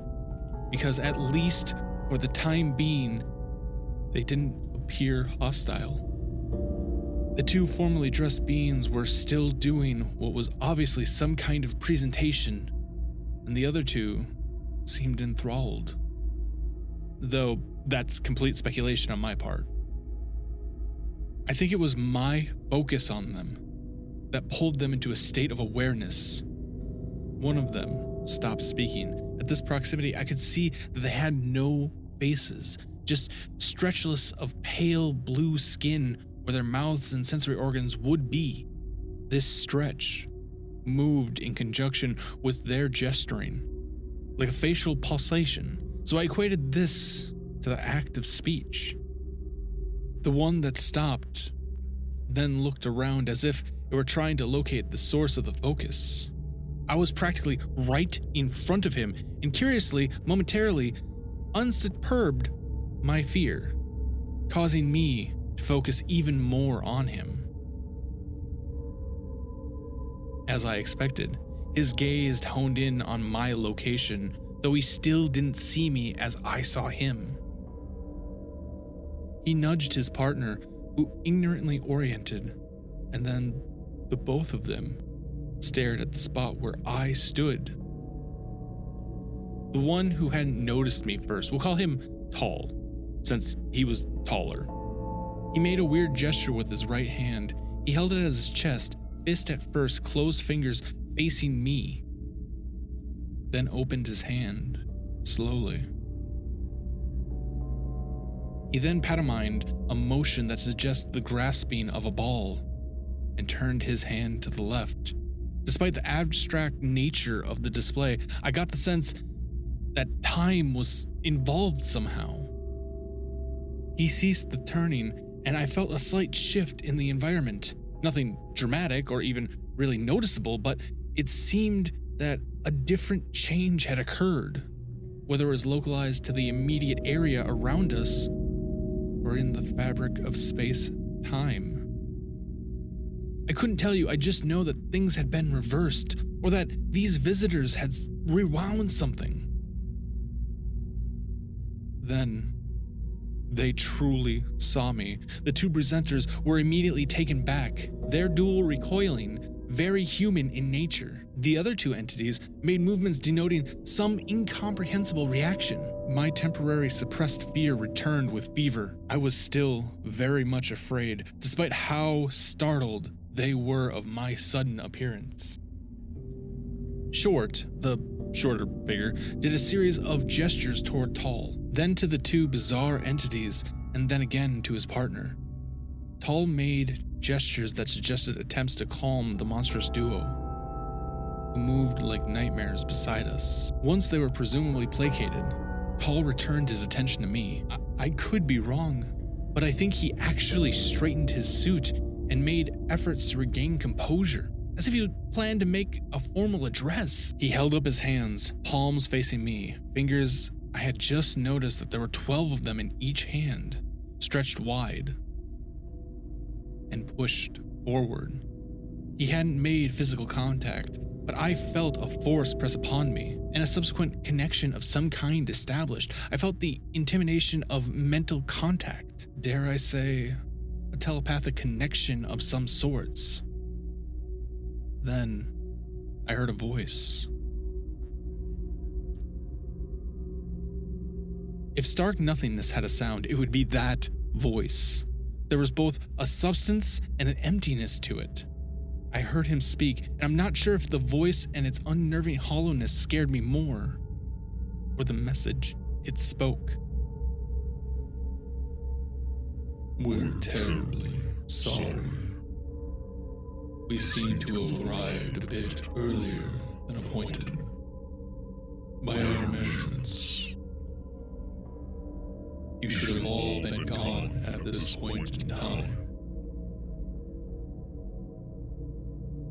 [SPEAKER 1] because at least for the time being, they didn't appear hostile. The 2 formally dressed beings were still doing what was obviously some kind of presentation, and the other 2 seemed enthralled. Though that's complete speculation on my part. I think it was my focus on them that pulled them into a state of awareness. One of them stopped speaking. At this proximity, I could see that they had no faces, just stretchless of pale blue skin where their mouths and sensory organs would be. This stretch moved in conjunction with their gesturing, like a facial pulsation, so I equated this to the act of speech. The one that stopped then looked around as if it were trying to locate the source of the focus. I was practically right in front of him, and curiously, momentarily, unsuperbed my fear, causing me to focus even more on him. As I expected, his gaze honed in on my location, though he still didn't see me as I saw him. He nudged his partner, who ignorantly oriented, and then the both of them stared at the spot where I stood. The one who hadn't noticed me first, we'll call him Tall, since he was taller. He made a weird gesture with his right hand. He held it at his chest, fist at first, closed fingers facing me, then opened his hand slowly. He then pantomimed a motion that suggests the grasping of a ball and turned his hand to the left. Despite the abstract nature of the display, I got the sense that time was involved somehow. He ceased the turning, and I felt a slight shift in the environment. Nothing dramatic or even really noticeable, but it seemed that a different change had occurred, whether it was localized to the immediate area around us or in the fabric of space-time. I couldn't tell you, I just know that things had been reversed, or that these visitors had rewound something. Then, they truly saw me. The two presenters were immediately taken back, their duel recoiling, very human in nature. The other two entities made movements denoting some incomprehensible reaction. My temporary suppressed fear returned with fever. I was still very much afraid, despite how startled they were of my sudden appearance. Short, the shorter figure, did a series of gestures toward Tall, then to the two bizarre entities, and then again to his partner. Tall made gestures that suggested attempts to calm the monstrous duo, who moved like nightmares beside us. Once they were presumably placated, Tall returned his attention to me. I could be wrong, but I think he actually straightened his suit and made efforts to regain composure, as if he planned to make a formal address. He held up his hands, palms facing me, fingers I had just noticed that there were 12 of them in each hand, stretched wide and pushed forward. He hadn't made physical contact, but I felt a force press upon me and a subsequent connection of some kind established. I felt the intimidation of mental contact, dare I say, a telepathic connection of some sorts. Then I heard a voice. If stark nothingness had a sound, it would be that voice. There was both a substance and an emptiness to it. I heard him speak, and I'm not sure if the voice and its unnerving hollowness scared me more, or the message it spoke.
[SPEAKER 6] We're terribly sorry. We seem to have arrived a bit earlier than appointed. By our measurements, you should have all been gone at this point in time.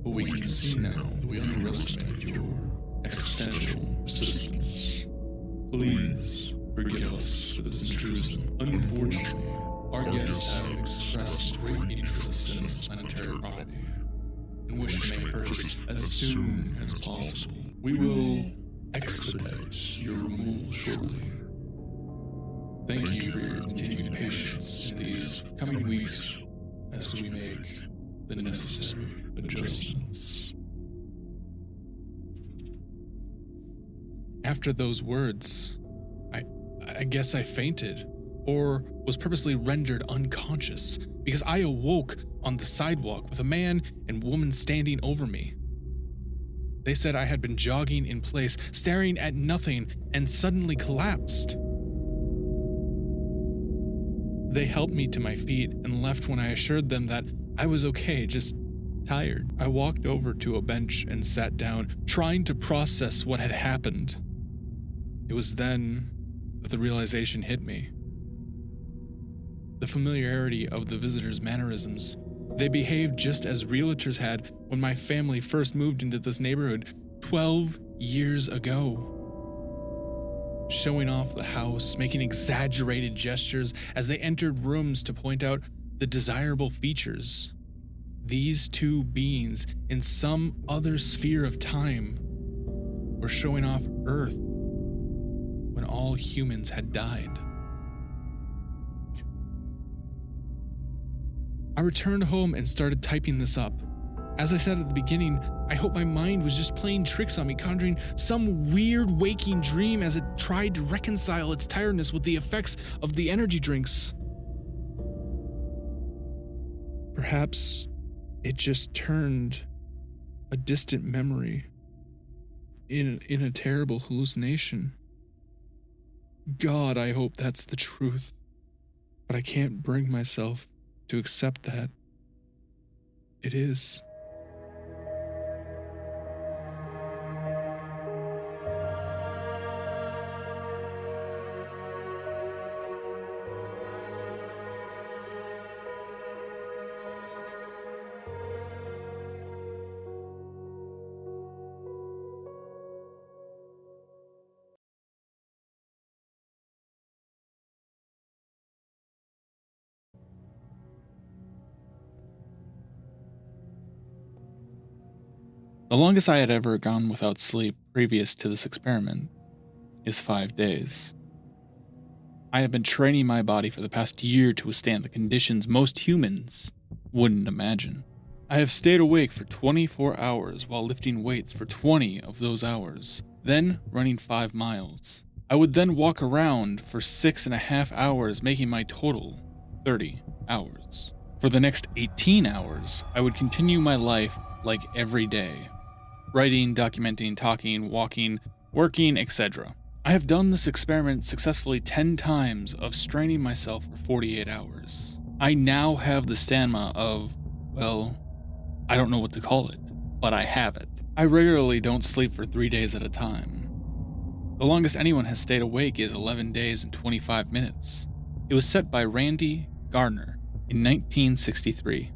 [SPEAKER 6] But we can see now that we underestimated your existential resistance. Please forgive us for this intrusion. Unfortunately, our guests have expressed great interest in this planetary property and wish to make purchase as soon as possible. We will expedite your removal shortly. Thank you for your continued patience in these coming weeks as we make the necessary adjustments.
[SPEAKER 1] After those words, I guess I fainted. or was purposely rendered unconscious because I awoke on the sidewalk with a man and woman standing over me. They said I had been jogging in place, staring at nothing, and suddenly collapsed. They helped me to my feet and left when I assured them that I was okay, just tired. I walked over to a bench and sat down, trying to process what had happened. It was then that the realization hit me. The familiarity of the visitors' mannerisms. They behaved just as realtors had when my family first moved into this neighborhood 12 years ago. Showing off the house, making exaggerated gestures as they entered rooms to point out the desirable features. These two beings in some other sphere of time were showing off Earth when all humans had died. I returned home and started typing this up. As I said at the beginning, I hope my mind was just playing tricks on me, conjuring some weird waking dream as it tried to reconcile its tiredness with the effects of the energy drinks. Perhaps it just turned a distant memory in a terrible hallucination. God, I hope that's the truth, but I can't bring myself to accept that it is. The longest I had ever gone without sleep previous to this experiment is 5 days. I have been training my body for the past year to withstand the conditions most humans wouldn't imagine. I have stayed awake for 24 hours while lifting weights for 20 of those hours, then running 5 miles. I would then walk around for 6.5 hours, making my total 30 hours. For the next 18 hours, I would continue my life like every day. Writing, documenting, talking, walking, working, etc. I have done this experiment successfully 10 times of straining myself for 48 hours. I now have the stamina of, well, I don't know what to call it, but I have it. I regularly don't sleep for 3 days at a time. The longest anyone has stayed awake is 11 days and 25 minutes. It was set by Randy Gardner in 1963.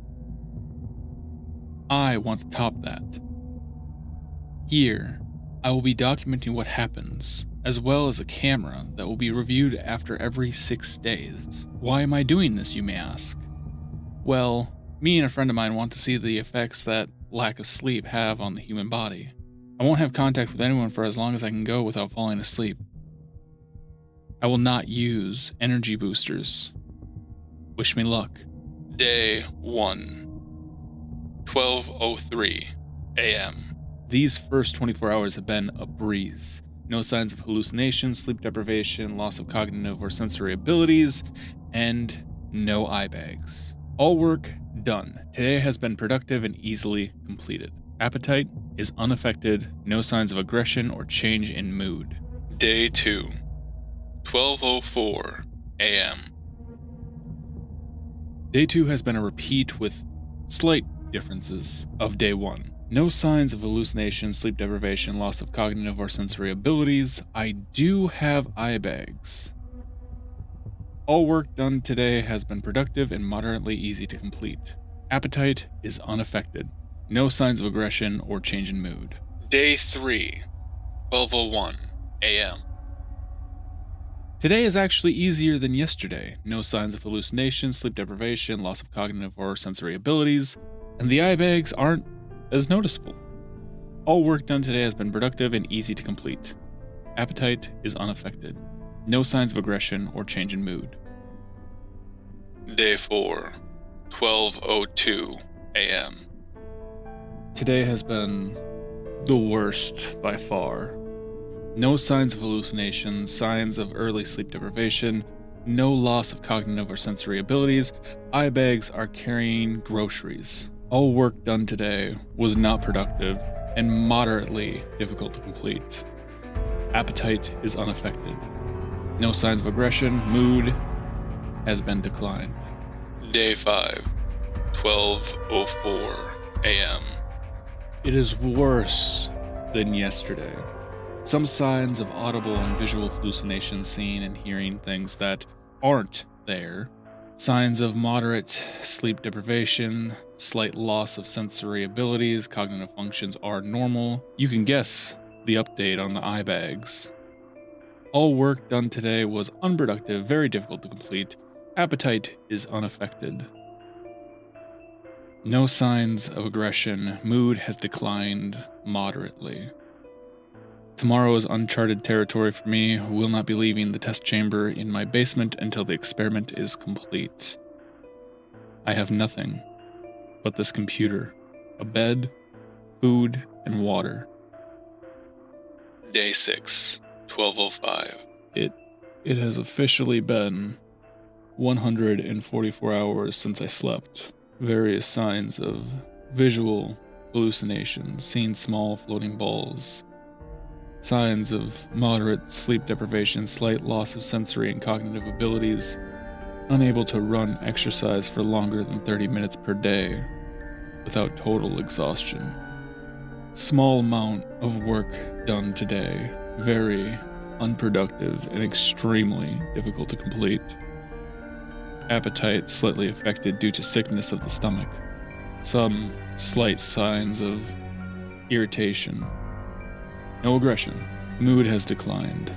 [SPEAKER 1] I want to top that. Here, I will be documenting what happens, as well as a camera that will be reviewed after every 6 days. Why am I doing this, you may ask? Well, me and a friend of mine want to see the effects that lack of sleep have on the human body. I won't have contact with anyone for as long as I can go without falling asleep. I will not use energy boosters. Wish me luck. Day 1, 12:03 a.m. These first 24 hours have been a breeze. No signs of hallucination, sleep deprivation, loss of cognitive or sensory abilities, and no eye bags. All work done. Today has been productive and easily completed. Appetite is unaffected, no signs of aggression or change in mood. Day 2, 12:04 a.m. Day 2 has been a repeat with slight differences of day 1. No signs of hallucination, sleep deprivation, loss of cognitive or sensory abilities. I do have eye bags. All work done today has been productive and moderately easy to complete. Appetite is unaffected. No signs of aggression or change in mood. Day 3, 12:01 a.m. Today is actually easier than yesterday. No signs of hallucination, sleep deprivation, loss of cognitive or sensory abilities, and the eye bags aren't as noticeable. All work done today has been productive and easy to complete. Appetite is unaffected. No signs of aggression or change in mood. Day 4, 12:02 a.m. Today has been the worst by far. No signs of hallucination, signs of early sleep deprivation, No loss of cognitive or sensory abilities. Eye bags are carrying groceries. All work done today was not productive and moderately difficult to complete. Appetite is unaffected. No signs of aggression. Mood has been declined.
[SPEAKER 6] Day 5, 12:04 a.m.
[SPEAKER 1] It is worse than yesterday. Some signs of audible and visual hallucinations, seeing and hearing things that aren't there. Signs of moderate sleep deprivation, slight loss of sensory abilities, cognitive functions are normal. You can guess the update on the eye bags. All work done today was unproductive, very difficult to complete. Appetite is unaffected. No signs of aggression. Mood has declined moderately. Tomorrow is uncharted territory for me. Will not be leaving the test chamber in my basement until the experiment is complete. I have nothing but this computer, a bed, food, and water.
[SPEAKER 6] Day 6, 12:05.
[SPEAKER 1] It has officially been 144 hours since I slept. Various signs of visual hallucinations, seeing small floating balls. Signs of moderate sleep deprivation, slight loss of sensory and cognitive abilities, unable to run exercise for longer than 30 minutes per day without total exhaustion. Small amount of work done today, very unproductive and extremely difficult to complete. Appetite slightly affected due to sickness of the stomach. Some slight signs of irritation. No aggression. Mood has declined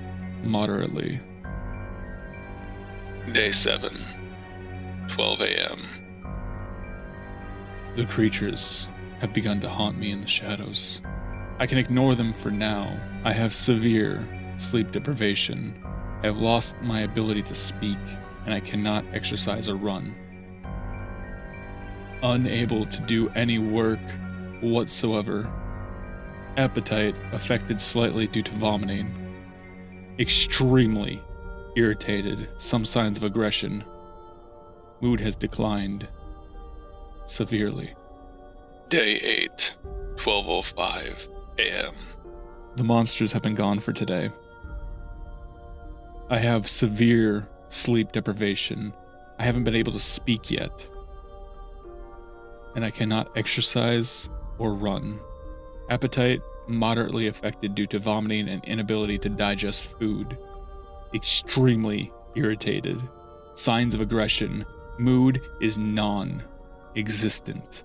[SPEAKER 1] moderately.
[SPEAKER 6] Day 7, 12 a.m.
[SPEAKER 1] The creatures have begun to haunt me in the shadows. I can ignore them for now. I have severe sleep deprivation. I have lost my ability to speak, and I cannot exercise or run. Unable to do any work whatsoever. Appetite affected slightly due to vomiting. Extremely irritated. Some signs of aggression. Mood has declined severely.
[SPEAKER 6] Day 8, 12:05 a.m.
[SPEAKER 1] The monsters have been gone for today. I have severe sleep deprivation. I haven't been able to speak yet. And I cannot exercise or run. Appetite moderately affected due to vomiting and inability to digest food. Extremely irritated. Signs of aggression. Mood is non-existent.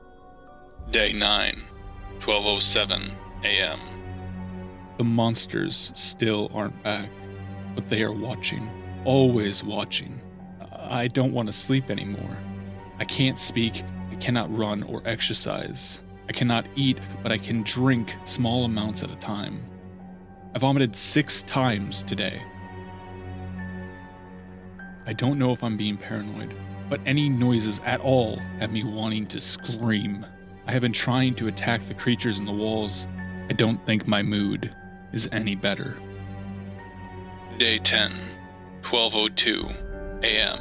[SPEAKER 6] Day 9, 12:07 a.m.
[SPEAKER 1] The monsters still aren't back, but they are watching. Always watching. I don't want to sleep anymore. I can't speak, I cannot run or exercise. I cannot eat, but I can drink small amounts at a time. I vomited 6 times today. I don't know if I'm being paranoid, but any noises at all have me wanting to scream. I have been trying to attack the creatures in the walls. I don't think my mood is any better.
[SPEAKER 6] Day 10, 12:02 a.m.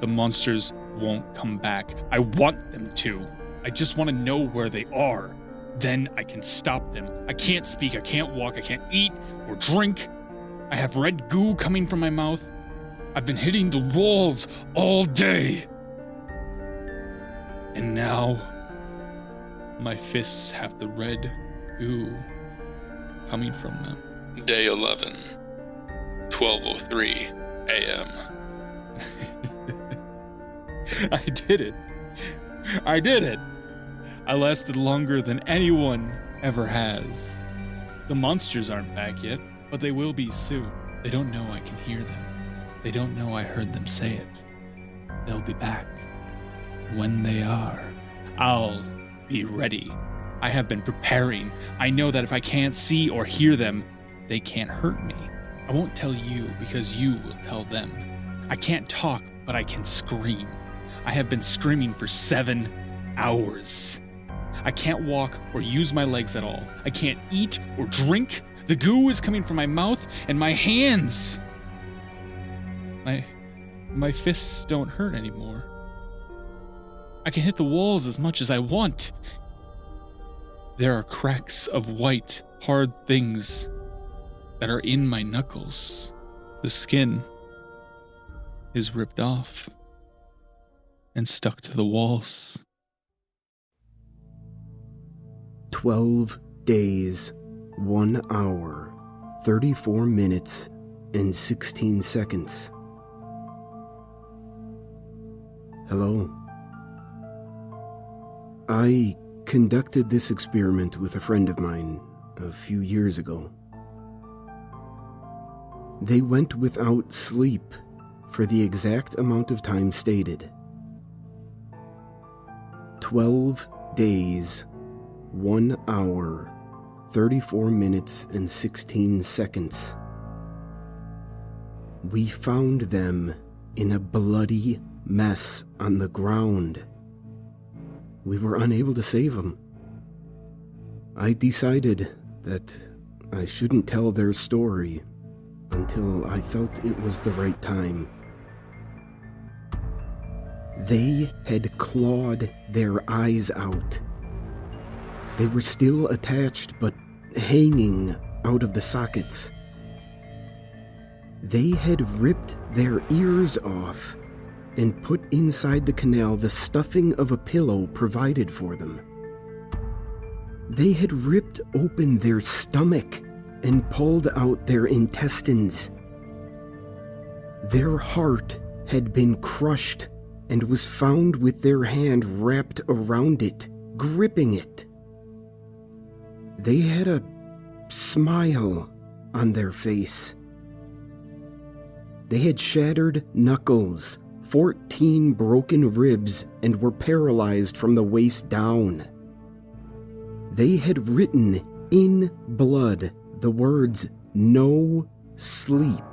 [SPEAKER 1] The monsters won't come back. I want them to. I just want to know where they are. Then I can stop them. I can't speak, I can't walk, I can't eat or drink. I have red goo coming from my mouth. I've been hitting the walls all day. And now, my fists have the red goo coming from them.
[SPEAKER 6] Day 11, 12:03 a.m.
[SPEAKER 1] I did it. I did it. I lasted longer than anyone ever has. The monsters aren't back yet, but they will be soon. They don't know I can hear them. They don't know I heard them say it. They'll be back. When they are, I'll be ready. I have been preparing. I know that if I can't see or hear them, they can't hurt me. I won't tell you because you will tell them. I can't talk, but I can scream. I have been screaming for 7 hours. I can't walk or use my legs at all. I can't eat or drink. The goo is coming from my mouth and my hands. My fists don't hurt anymore. I can hit the walls as much as I want. There are cracks of white, hard things that are in my knuckles. The skin is ripped off and stuck to the walls.
[SPEAKER 7] 12 days, 1 hour, 34 minutes, and 16 seconds. Hello. I conducted this experiment with a friend of mine a few years ago. They went without sleep for the exact amount of time stated. 12 days, 1 hour, 34 minutes, and 16 seconds. We found them in a bloody mess on the ground. We were unable to save them. I decided that I shouldn't tell their story until I felt it was the right time. They had clawed their eyes out. They were still attached, but hanging out of the sockets. They had ripped their ears off and put inside the canal the stuffing of a pillow provided for them. They had ripped open their stomach and pulled out their intestines. Their heart had been crushed and was found with their hand wrapped around it, gripping it. They had a smile on their face. They had shattered knuckles, 14 broken ribs, and were paralyzed from the waist down. They had written in blood the words "No sleep"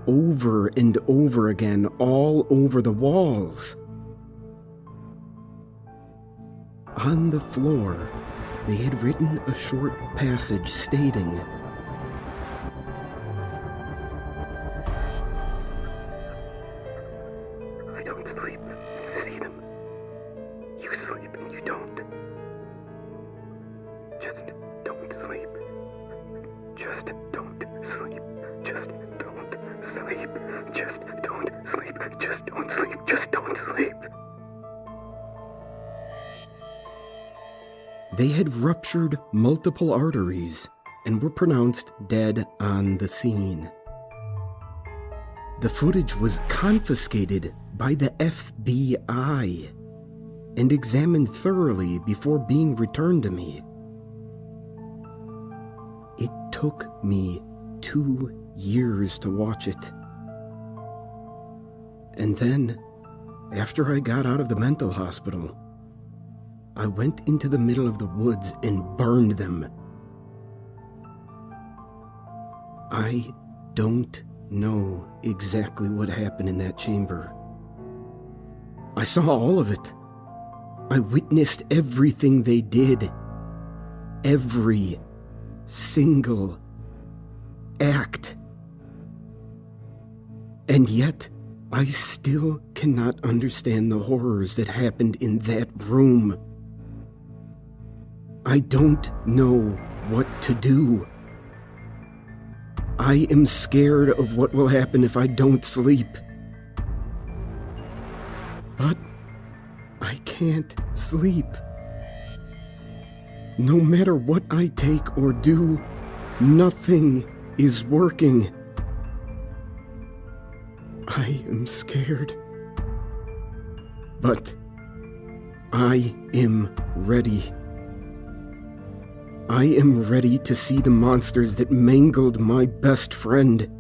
[SPEAKER 7] over and over again all over the walls. On the floor, they had written a short passage stating, "I don't sleep when I see them. You sleep and you don't. Just don't sleep. Just don't sleep. Just don't sleep. Just don't sleep. Just don't sleep. Just don't sleep." They had ruptured multiple arteries and were pronounced dead on the scene. The footage was confiscated by the FBI and examined thoroughly before being returned to me. It took me 2 years to watch it. And then, after I got out of the mental hospital, I went into the middle of the woods and burned them. I don't know exactly what happened in that chamber. I saw all of it. I witnessed everything they did. Every single act. And yet, I still cannot understand the horrors that happened in that room. I don't know what to do. I am scared of what will happen if I don't sleep. But I can't sleep. No matter what I take or do, nothing is working. I am scared. But I am ready. I am ready to see the monsters that mangled my best friend.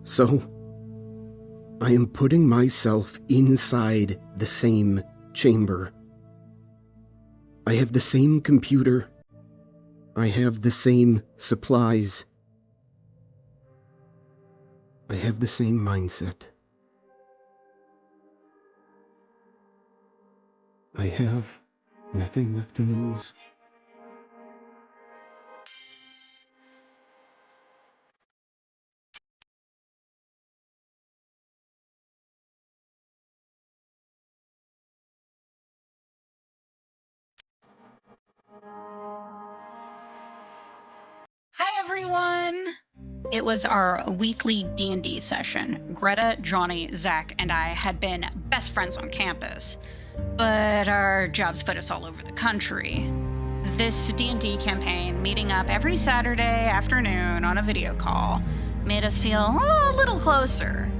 [SPEAKER 7] So, I am putting myself inside the same chamber. I have the same computer. I have the same supplies. I have the same mindset. I have nothing left to lose.
[SPEAKER 4] Hi everyone! It was our weekly D&D session. Greta, Johnny, Zach, and I had been best friends on campus, but our jobs put us all over the country. This D&D campaign, meeting up every Saturday afternoon on a video call, made us feel a little closer.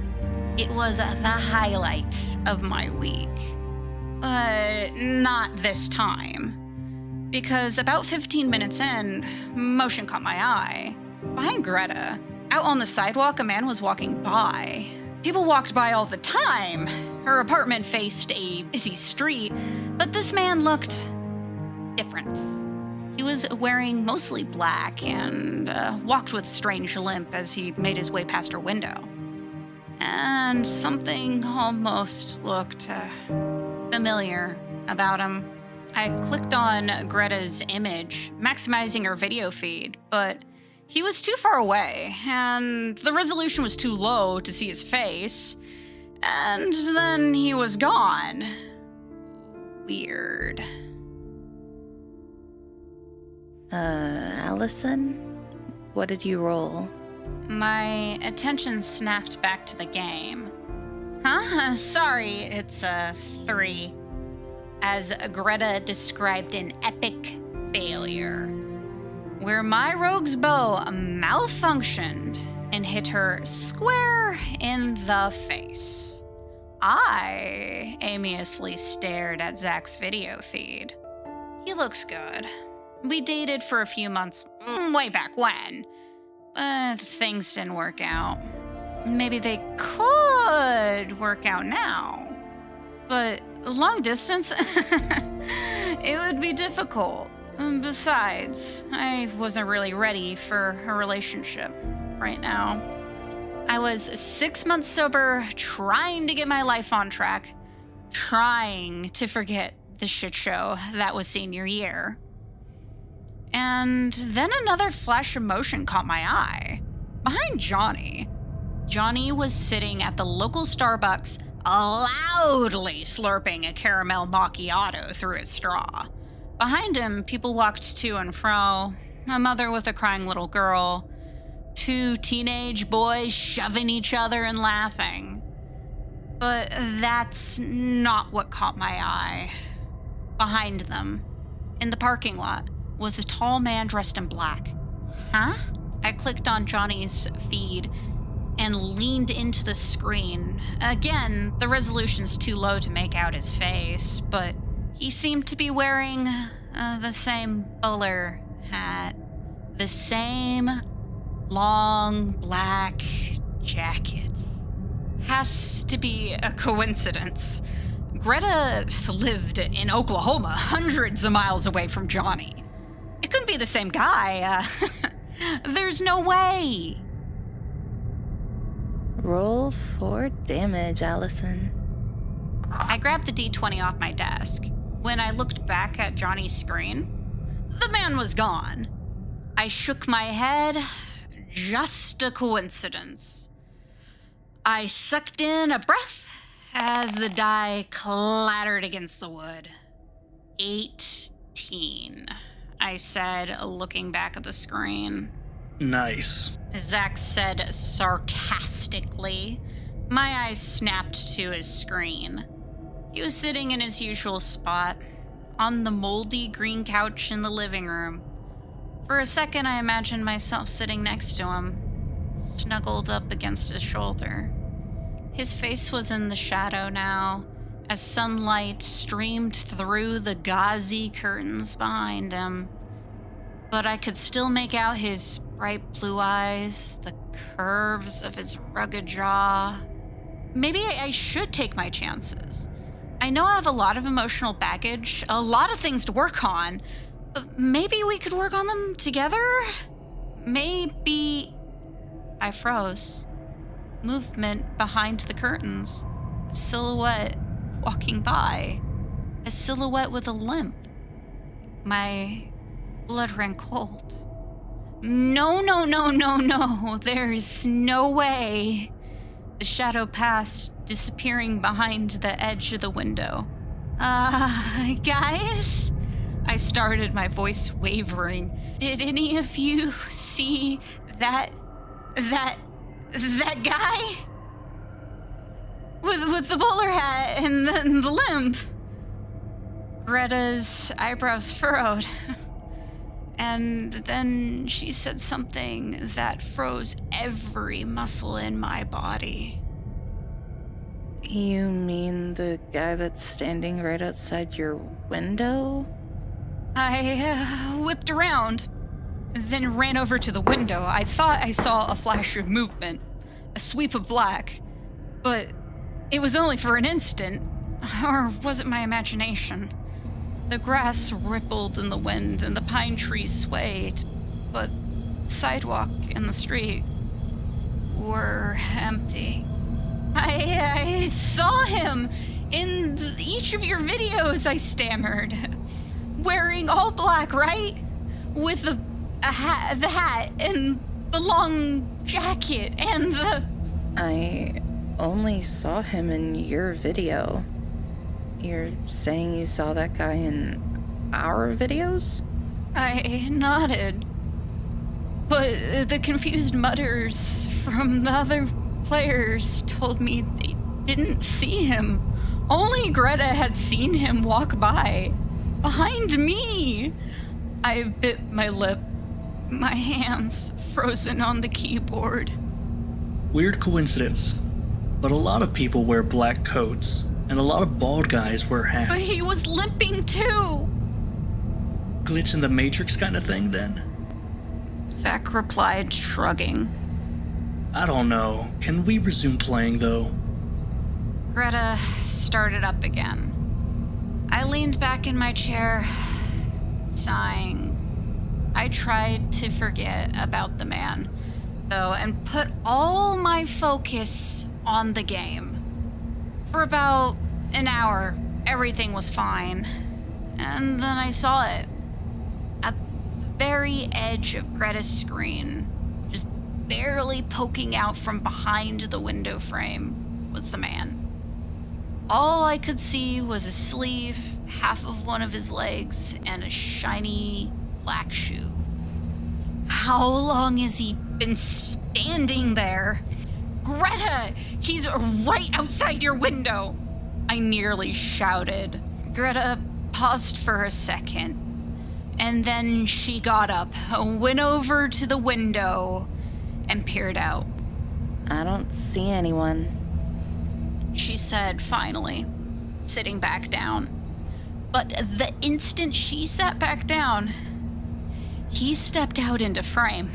[SPEAKER 4] It was the highlight of my week, but not this time. Because about 15 minutes in, motion caught my eye. Behind Greta, out on the sidewalk, a man was walking by. People walked by all the time. Her apartment faced a busy street, but this man looked different. He was wearing mostly black and walked with a strange limp as he made his way past her window. And something almost looked familiar about him. I clicked on Greta's image, maximizing her video feed, but he was too far away, and the resolution was too low to see his face, and then he was gone. Weird.
[SPEAKER 8] Allison? What did you roll?
[SPEAKER 4] My attention snapped back to the game. Huh? Sorry, it's a 3. As Greta described an epic failure, where my rogue's bow malfunctioned and hit her square in the face. I aimlessly stared at Zach's video feed. He looks good. We dated for a few months way back when, but things didn't work out. Maybe they could work out now, but long distance, it would be difficult. Besides, I wasn't really ready for a relationship right now. I was 6 months sober, trying to get my life on track, trying to forget the shit show that was senior year. And then another flash of motion caught my eye. Behind Johnny. Johnny was sitting at the local Starbucks, loudly slurping a caramel macchiato through his straw. Behind him, people walked to and fro, a mother with a crying little girl, 2 teenage boys shoving each other and laughing. But that's not what caught my eye. Behind them, in the parking lot, was a tall man dressed in black. Huh? I clicked on Johnny's feed and leaned into the screen. Again, the resolution's too low to make out his face, but he seemed to be wearing the same bowler hat, the same long black jacket. Has to be a coincidence. Greta lived in Oklahoma, hundreds of miles away from Johnny. It couldn't be the same guy. There's no way.
[SPEAKER 8] Roll for damage, Allison.
[SPEAKER 4] I grabbed the D20 off my desk. When I looked back at Johnny's screen, the man was gone. I shook my head. Just a coincidence. I sucked in a breath as the die clattered against the wood. 18, I said, looking back at the screen.
[SPEAKER 2] Nice.
[SPEAKER 4] Zach said sarcastically. My eyes snapped to his screen. He was sitting in his usual spot, on the moldy green couch in the living room. For a second, I imagined myself sitting next to him, snuggled up against his shoulder. His face was in the shadow now, as sunlight streamed through the gauzy curtains behind him. But I could still make out his bright blue eyes, the curves of his rugged jaw. Maybe I should take my chances. I know I have a lot of emotional baggage, a lot of things to work on, but maybe we could work on them together? Maybe... I froze. Movement behind the curtains. A silhouette walking by. A silhouette with a limp. My blood ran cold. No. There's no way. The shadow passed, disappearing behind the edge of the window. Guys? I started, my voice wavering. Did any of you see that guy? With the bowler hat and the limp? Greta's eyebrows furrowed. And then she said something that froze every muscle in my body.
[SPEAKER 8] You mean the guy that's standing right outside your window?
[SPEAKER 4] I whipped around, then ran over to the window. I thought I saw a flash of movement, a sweep of black, but it was only for an instant. Or was it my imagination? The grass rippled in the wind and the pine trees swayed, but the sidewalk and the street were empty. I saw him in each of your videos, I stammered. Wearing all black, right? With the hat and the long jacket and the...
[SPEAKER 8] I only saw him in your video. You're saying you saw that guy in our videos?
[SPEAKER 4] I nodded. But the confused mutters from the other players told me they didn't see him. Only Greta had seen him walk by. Behind me! I bit my lip, my hands frozen on the keyboard.
[SPEAKER 9] Weird coincidence, but a lot of people wear black coats, and a lot of bald guys wear hats.
[SPEAKER 4] But he was limping too!
[SPEAKER 9] Glitch in the Matrix kind of thing, then?
[SPEAKER 4] Zach replied, shrugging.
[SPEAKER 9] I don't know. Can we resume playing, though?
[SPEAKER 4] Greta started up again. I leaned back in my chair, sighing. I tried to forget about the man, though, and put all my focus on the game. For about an hour, everything was fine. And then I saw it. At the very edge of Greta's screen, just barely poking out from behind the window frame, was the man. All I could see was a sleeve, half of one of his legs, and a shiny black shoe. How long has he been standing there? Greta, he's right outside your window! I nearly shouted. Greta paused for a second, and then she got up, went over to the window, and peered out.
[SPEAKER 8] I don't see anyone,
[SPEAKER 4] she said finally, sitting back down. But the instant she sat back down, he stepped out into frame.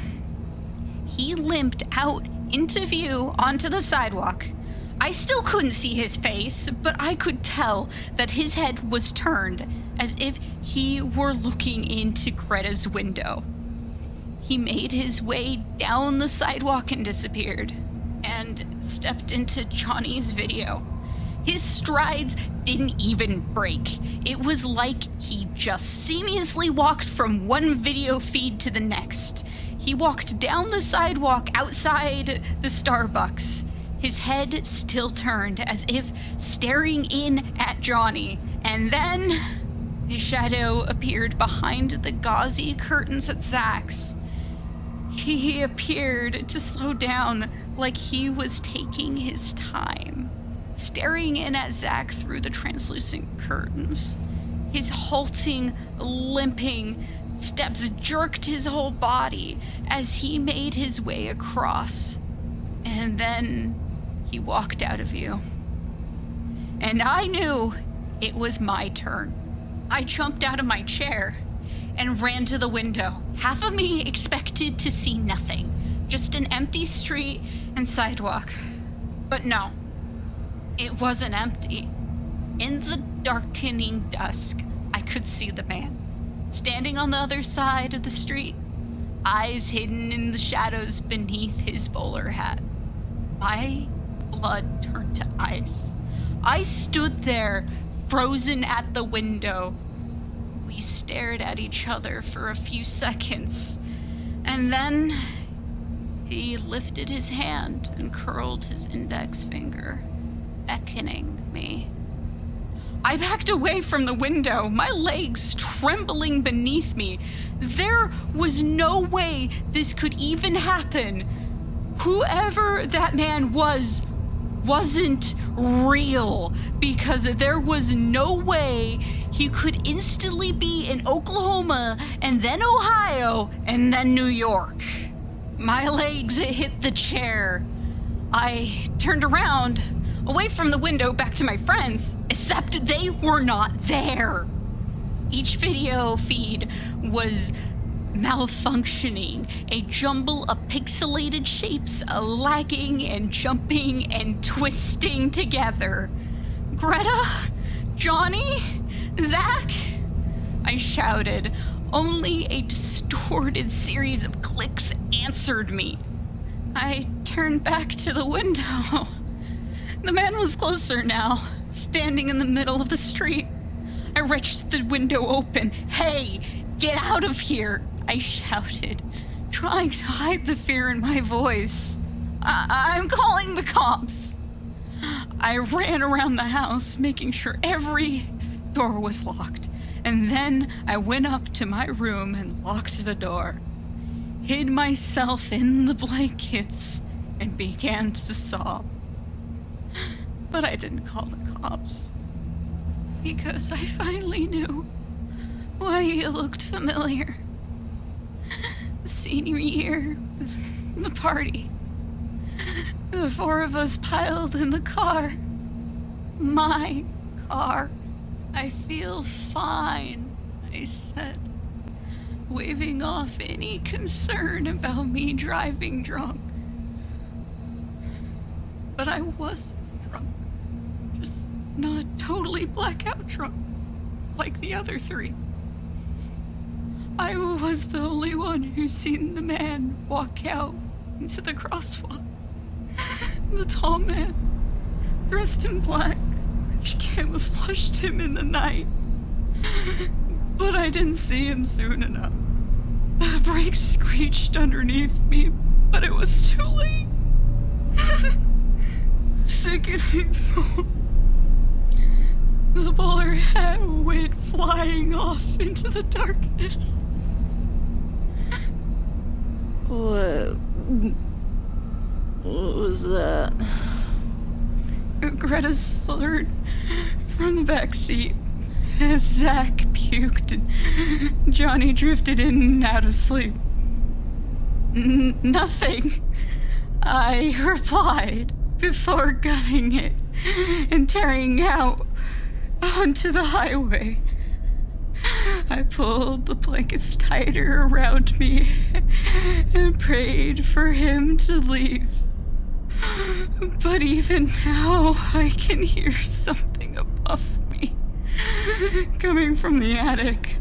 [SPEAKER 4] He limped out into view onto the sidewalk. I still couldn't see his face, but I could tell that his head was turned as if he were looking into Greta's window. He made his way down the sidewalk and disappeared, and stepped into Johnny's video. His strides didn't even break. It was like he just seamlessly walked from one video feed to the next. He walked down the sidewalk outside the Starbucks, his head still turned as if staring in at Johnny, and then his shadow appeared behind the gauzy curtains at Zach's. He appeared to slow down like he was taking his time, staring in at Zach through the translucent curtains. His halting, limping steps jerked his whole body as he made his way across. And then he walked out of view. And I knew it was my turn. I jumped out of my chair and ran to the window. Half of me expected to see nothing, just an empty street and sidewalk. But no, it wasn't empty. In the darkening dusk, I could see the man, standing on the other side of the street, eyes hidden in the shadows beneath his bowler hat. My blood turned to ice. I stood there, frozen at the window. We stared at each other for a few seconds, and then he lifted his hand and curled his index finger, beckoning me. I backed away from the window, my legs trembling beneath me. There was no way this could even happen. Whoever that man wasn't real, because there was no way he could instantly be in Oklahoma and then Ohio and then New York. My legs hit the chair. I turned around, away from the window, back to my friends, except they were not there. Each video feed was malfunctioning, a jumble of pixelated shapes lagging and jumping and twisting together. Greta? Johnny? Zach? I shouted. Only a distorted series of clicks answered me. I turned back to the window. The man was closer now, standing in the middle of the street. I wrenched the window open. Hey, get out of here! I shouted, trying to hide the fear in my voice. I'm calling the cops. I ran around the house, making sure every door was locked, and then I went up to my room and locked the door, hid myself in the blankets, and began to sob. But I didn't call the cops, because I finally knew why he looked familiar. The senior year, the party. The four of us piled in the car. My car. I feel fine, I said, waving off any concern about me driving drunk. But I was drunk, just not totally blackout drunk like the other three. I was the only one who seen the man walk out into the crosswalk. The tall man, dressed in black, which camouflaged him in the night. But I didn't see him soon enough. The brakes screeched underneath me, but it was too late. Sickening thought. The bowler hat went flying off into the darkness.
[SPEAKER 8] What was that?
[SPEAKER 4] Greta slurred from the back seat as Zach puked and Johnny drifted in and out of sleep. Nothing, I replied before gunning it and tearing out onto the highway. I pulled the blankets tighter around me and prayed for him to leave. But even now, I can hear something above me, coming from the attic.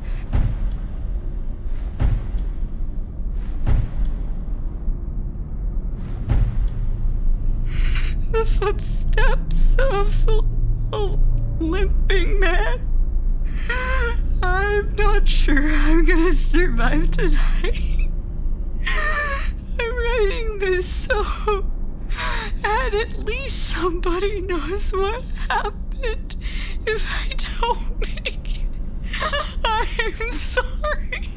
[SPEAKER 4] The footsteps of a limping man. I'm not sure I'm gonna survive tonight. I'm writing this so at least somebody knows what happened if I don't make it. I'm sorry.